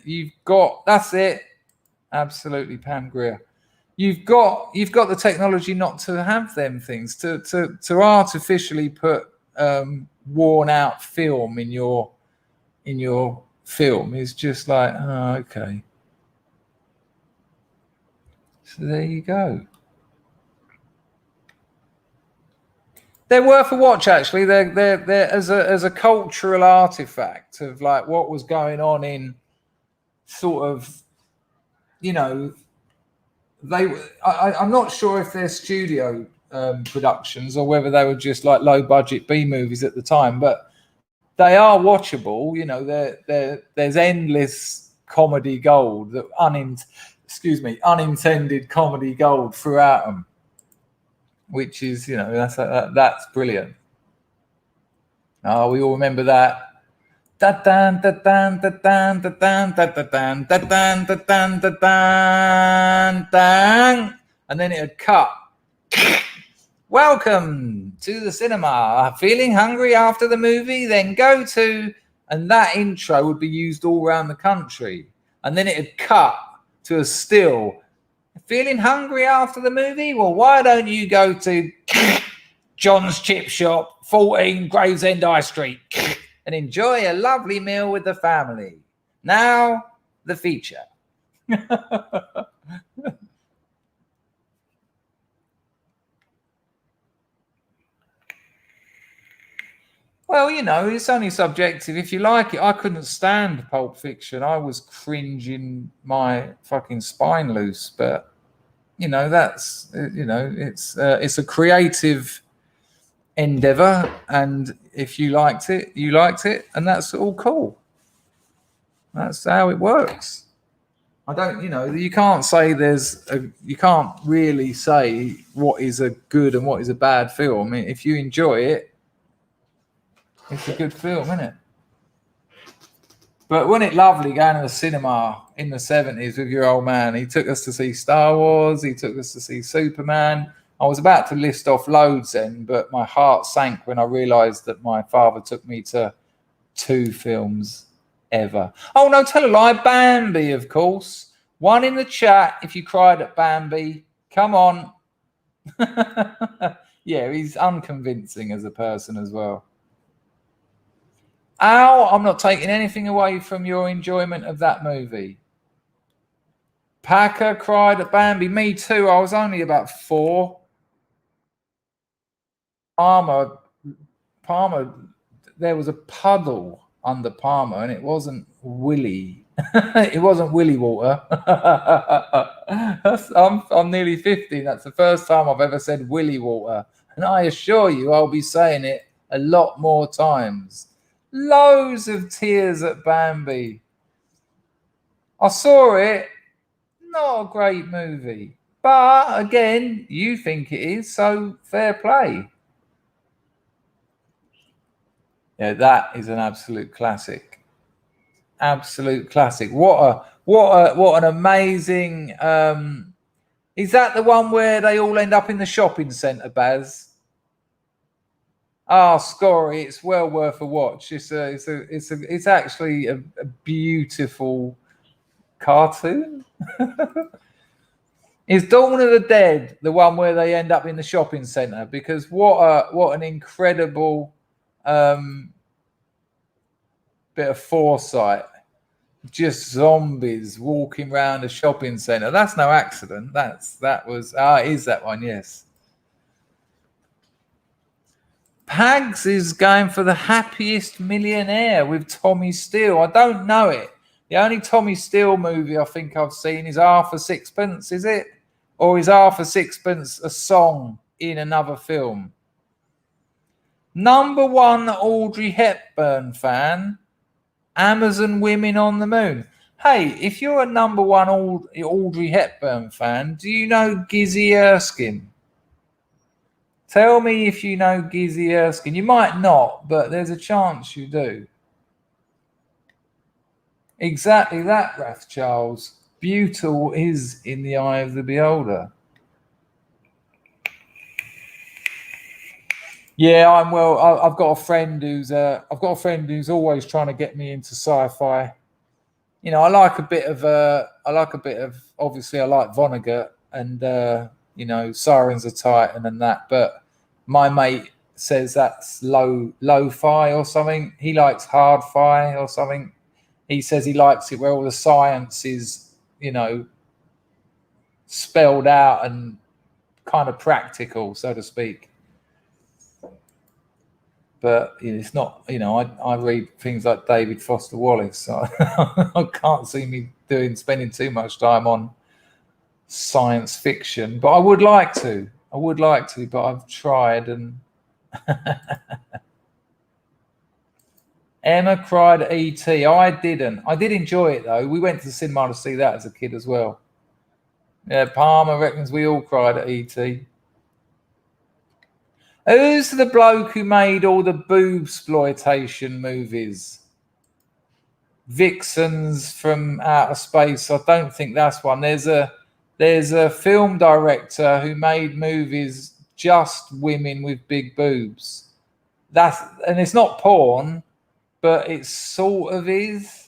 That's it. Absolutely, Pangria. You've got the technology not to have them things, to artificially put worn out film in your film is just like, oh, okay. So there you go. They're worth a watch, actually. They're as a cultural artifact of like what was going on in sort of, you know, I'm not sure if they're studio productions or whether they were just like low budget B movies at the time, but they are watchable. You know, there's endless comedy gold, unintended comedy gold throughout them, which is, you know, that's brilliant. Oh, we all remember that. And then it would cut. Welcome to the cinema. Feeling hungry after the movie? Then go to, and that intro would be used all around the country. And then it would cut to a still. Feeling hungry after the movie? Well, why don't you go to John's Chip Shop, 14 Gravesend High Street, and enjoy a lovely meal with the family. Now, the feature. Well, you know, it's only subjective. If you like it, I couldn't stand Pulp Fiction. I was cringing my fucking spine loose. But, you know, that's, you know, it's a creative endeavor, and if you liked it, you liked it, and that's all cool. That's how it works. I don't, you know, you can't say you can't really say what is a good and what is a bad film. I mean, if you enjoy it, it's a good film, isn't it? But wasn't it lovely going to the cinema in the 70s with your old man? He took us to see Star Wars. He took us to see Superman. I was about to list off loads then, but my heart sank when I realised that my father took me to 2 films ever. Oh, no, tell a lie. Bambi, of course. One in the chat if you cried at Bambi. Come on. Yeah, he's unconvincing as a person as well. Al, I'm not taking anything away from your enjoyment of that movie. Packer cried at Bambi. Me too. I was only about 4. Palmer, there was a puddle under Palmer, and it wasn't Willy. It wasn't Willy water. I'm nearly 50. That's the first time I've ever said Willy water, and I assure you, I'll be saying it a lot more times. Loads of tears at Bambi. I saw it. Not a great movie, but again, you think it is, so fair play. Yeah, that is an absolute classic. Absolute classic. What an amazing. Is that the one where they all end up in the shopping centre, Baz? Ah, Scory, it's well worth a watch. It's actually a beautiful cartoon. Is Dawn of the Dead the one where they end up in the shopping centre? Because what an incredible bit of foresight. Just zombies walking around a shopping centre. That's no accident. It is that one, yes. Pags is going for The Happiest Millionaire with Tommy Steele. I don't know it. The only Tommy Steele movie I think I've seen is Half a Sixpence, is it? Or is Half a Sixpence a song in another film? Number 1 Audrey Hepburn fan, Amazon Women on the Moon. Hey, if you're a number 1 Audrey Hepburn fan, do you know Gizzy Erskine? Tell me if you know Gizzy Erskine. You might not, but there's a chance you do. Exactly that, Rathcharles. Beauty is in the eye of the beholder. Yeah, I'm well. I've got a friend who's always trying to get me into sci-fi. You know, I like a bit of obviously I like Vonnegut and you know, Sirens of Titan and that, but my mate says that's lo-fi or something. He likes hard-fi or something. He says he likes it where all the science is, you know, spelled out and kind of practical, so to speak. But it's not, you know, I read things like David Foster Wallace, so I can't see me spending too much time on science fiction. But I would like to, but I've tried. And Emma cried at E.T. I didn't. I did enjoy it though. We went to the cinema to see that as a kid as well. Yeah, Palmer reckons we all cried at E.T. Who's the bloke who made all the boobsploitation movies? Vixens from Outer Space. I don't think that's one. There's a film director who made movies just women with big boobs. And it's not porn, but it sort of is.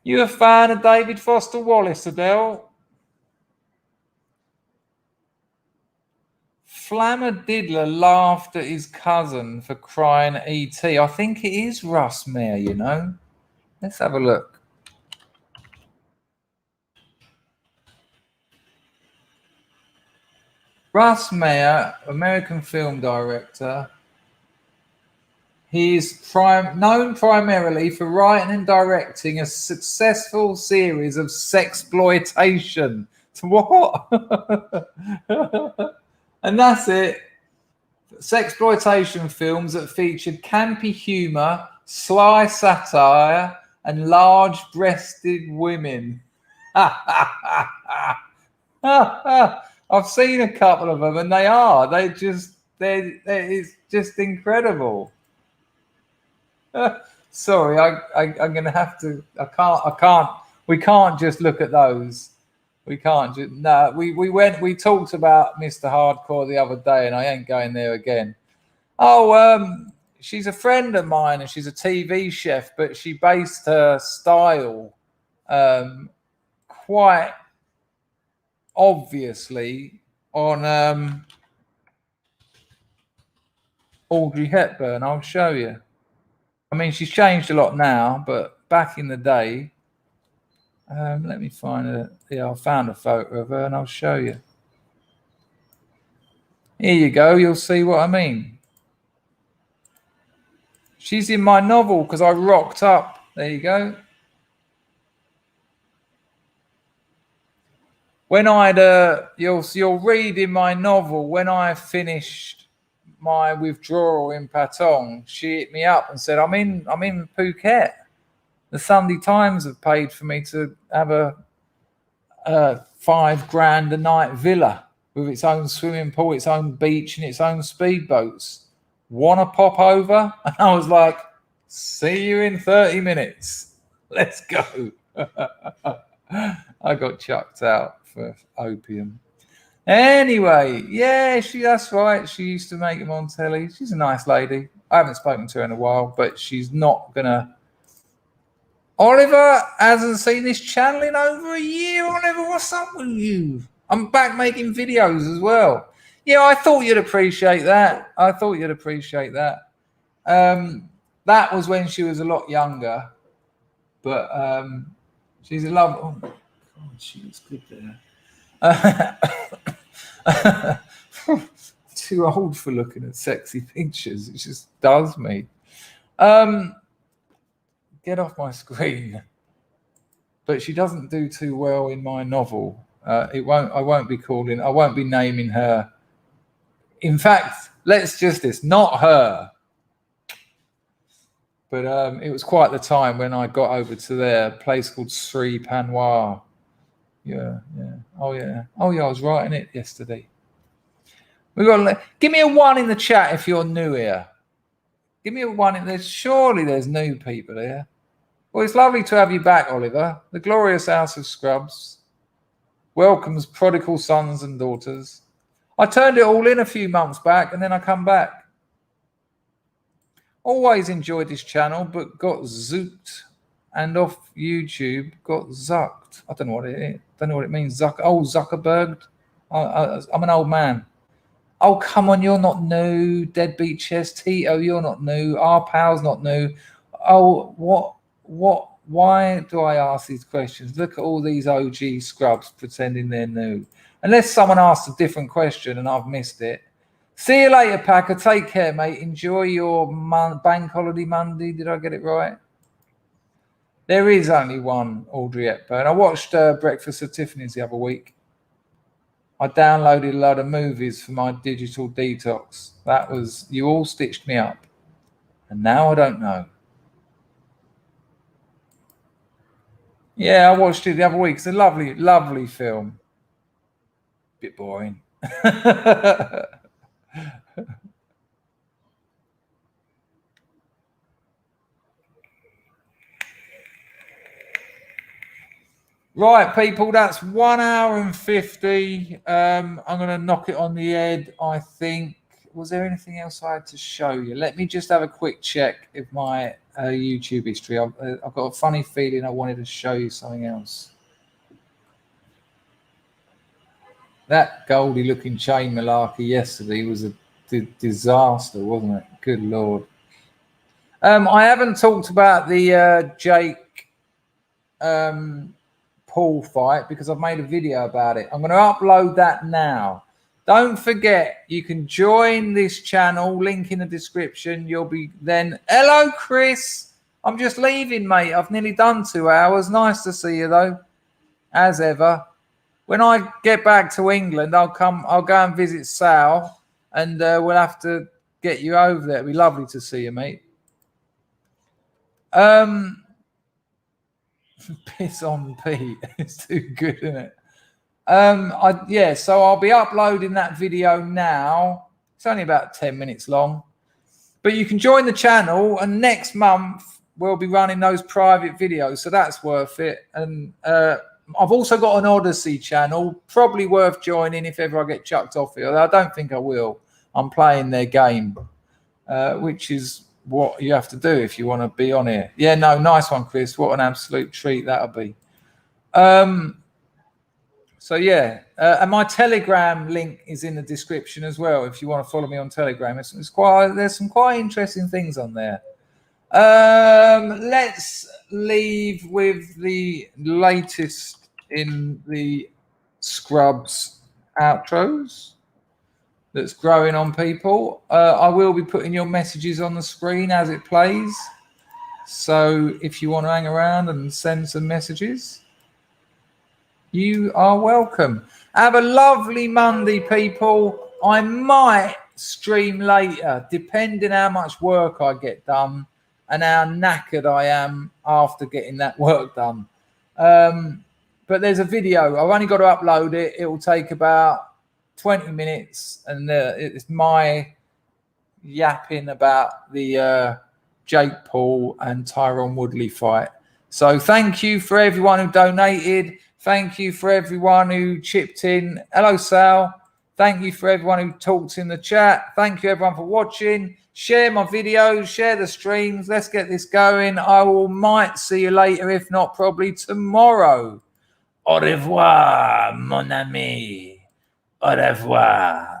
You a fan of David Foster Wallace, Adele? Flammer Diddler laughed at his cousin for crying at E.T. I think it is Russ Meyer, you know. Let's have a look. Russ Meyer, American film director. He is known primarily for writing and directing a successful series of sexploitation. What? And that's it. Sexploitation films that featured campy humour, sly satire, and large-breasted women. I've seen a couple of them, and it's just incredible. Sorry, I'm gonna have to. I can't. We can't just look at those. We can't just. No, we talked about Mr. Hardcore the other day, and I ain't going there again. Oh, she's a friend of mine, and she's a TV chef, but she based her style quite obviously on Audrey Hepburn. I'll show you. I mean, she's changed a lot now, but back in the day, let me find it. Yeah, I found a photo of her, and I'll show you. Here you go. You'll see what I mean. She's in my novel because I rocked up. There you go. When you'll read in my novel, when I finished my withdrawal in Patong, she hit me up and said, I'm in Phuket. The Sunday Times have paid for me to have a $5,000 a night villa with its own swimming pool, its own beach, and its own speedboats. Want to pop over? And I was like, see you in 30 minutes. Let's go. I got chucked out for opium. Anyway, yeah, that's right. She used to make them on telly. She's a nice lady. I haven't spoken to her in a while, but she's not gonna. Oliver hasn't seen this channel in over a year. Oliver, what's up with you? I'm back making videos as well. Yeah, I thought you'd appreciate that. That was when she was a lot younger, but she's a love. Oh, God, she looks good there. Too old for looking at sexy pictures. It just does me. Get off my screen. But she doesn't do too well in my novel. I won't be naming her. In fact, not her. But it was quite the time when I got over to their place called Sri Panwar. Yeah. Oh yeah, I was writing it yesterday. Give me a 1 in the chat if you're new here. Give me a 1. Surely there's new people here. Well, it's lovely to have you back, Oliver. The glorious House of Scrubs. welcomes prodigal sons and daughters. I turned it all in a few months back and then I come back. Always enjoyed this channel, but got zooked and off YouTube got zucked. I don't know what it is. Don't know what it means. Zuckerberg. I'm an old man. Oh, come on, you're not new. Deadbeat Chest. Tito, you're not new. Our pal's not new. Oh, what? Why do I ask these questions? Look at all these OG scrubs pretending they're new. Unless someone asks a different question and I've missed it. See you later, Packer. Take care, mate. Enjoy your bank holiday Monday. Did I get it right? There is only one Audrey Hepburn. I watched Breakfast at Tiffany's the other week. I downloaded a load of movies for my digital detox. That was, you all stitched me up. And now I don't know. Yeah, I watched it the other week. It's a lovely, lovely film. Bit boring. Right, people, that's 1 hour and 50. I'm going to knock it on the head, I think. Was there anything else I had to show you? Let me just have a quick check of my YouTube history. I've got a funny feeling I wanted to show you something else. That Goldie-looking chain malarkey yesterday was a disaster, wasn't it? Good Lord. I haven't talked about the Jake Paul fight because I've made a video about it. I'm going to upload that now. Don't forget, you can join this channel, link in the description. You'll be then. Hello, Chris. I'm just leaving, mate. I've nearly done 2 hours. Nice to see you, though, as ever. When I get back to England, I'll go and visit Sal, and we'll have to get you over there. It'd be lovely to see you, mate. Piss on Pete. It's too good, isn't it? Yeah, so I'll be uploading that video now. It's only about 10 minutes long. But you can join the channel, and next month we'll be running those private videos, so that's worth it. And I've also got an Odyssey channel, probably worth joining if ever I get chucked off here. I don't think I will. I'm playing their game, which is what you have to do if you want to be on here. Yeah, no, nice one, Chris. What an absolute treat that'll be. So yeah, and my Telegram link is in the description as well. If you want to follow me on Telegram, there's some quite interesting things on there. Let's leave with the latest in the Scrubs outros that's growing on people. I will be putting your messages on the screen as it plays. So if you want to hang around and send some messages, you are welcome. Have a lovely Monday, people. I might stream later, depending how much work I get done and how knackered I am after getting that work done. But there's a video. I've only got to upload it. It will take about 20 minutes, and it's my yapping about the Jake Paul and Tyron Woodley fight. So thank you for everyone who donated. Thank you for everyone who chipped in. Hello, Sal. Thank you for everyone who talked in the chat. Thank you, everyone, for watching. Share my videos. Share the streams. Let's get this going. Might see you later, if not probably tomorrow. Au revoir, mon ami. Au revoir.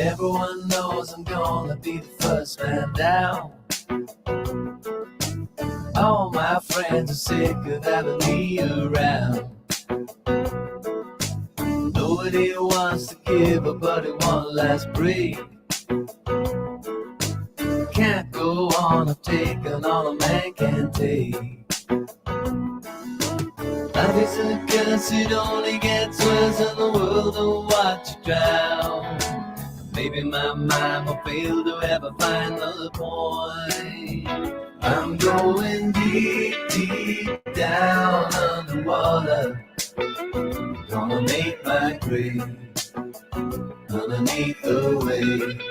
Everyone knows I'm gonna be the first man down. All my friends are sick of having me around. Nobody wants to give a buddy one last break. Can't go on, I've taken all a man can take. Life is a curse, it only gets worse, and the world will watch you drown. Maybe my mind will fail to ever find the point. I'm going deep, deep down underwater. Gonna make my grave underneath the wave.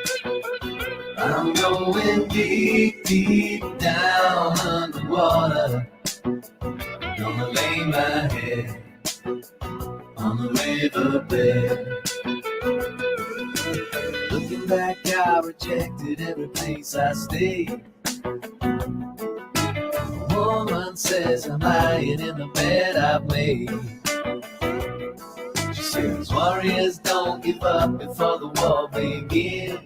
I'm going deep, deep down underwater. Gonna lay my head on the riverbed. Looking back, I rejected every place I stayed. A woman says I'm lying in the bed I've made. She says warriors don't give up before the war begins.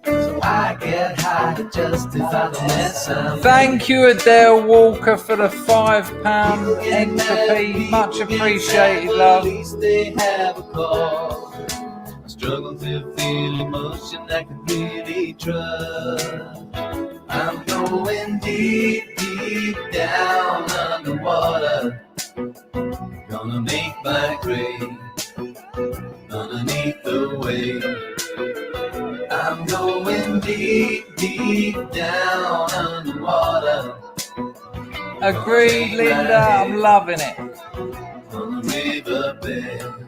So I get high to justify the mess I'm in. Thank you, Adele Walker, for the £5 entropy. Much appreciated, love. At least they have a cause. I struggle to feel emotion I can really trust. I'm going deep, deep down underwater. Gonna make my grave underneath the wave. I'm going deep, deep down underwater. Agreed, Linda. I'm loving it. On the riverbed.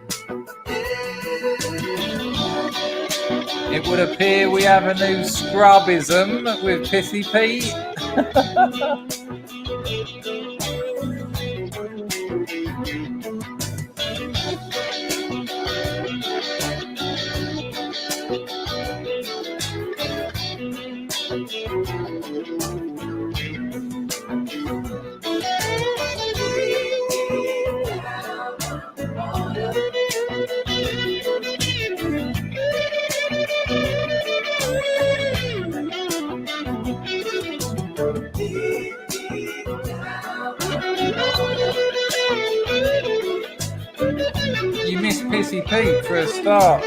It would appear we have a new scrubism with Pissy Pete. You missed Pissy Pete for a start. I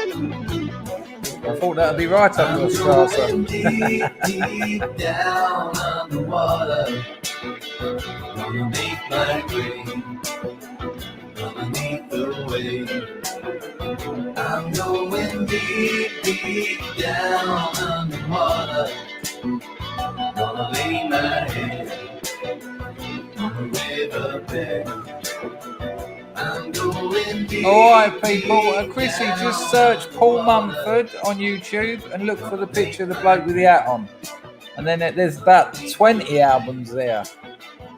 thought that would be right up your starter. Deep down underwater. Gonna make my grave underneath the wave. I'm going deep, deep down underwater. Gonna lay my head on the riverbed. I'm going deep. All right, people. Chrissy, just search Paul Mumford on YouTube and look for the picture of the bloke with the hat on. And then there's about 20 albums there.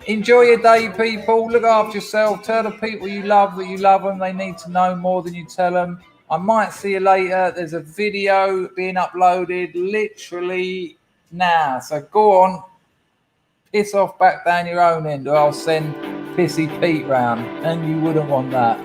Enjoy your day, people. Look after yourself. Tell the people you love that you love them. They need to know more than you tell them. I might see you later. There's a video being uploaded literally now. So go on. Piss off back down your own end or I'll send Pissy Pete round. And you wouldn't want that.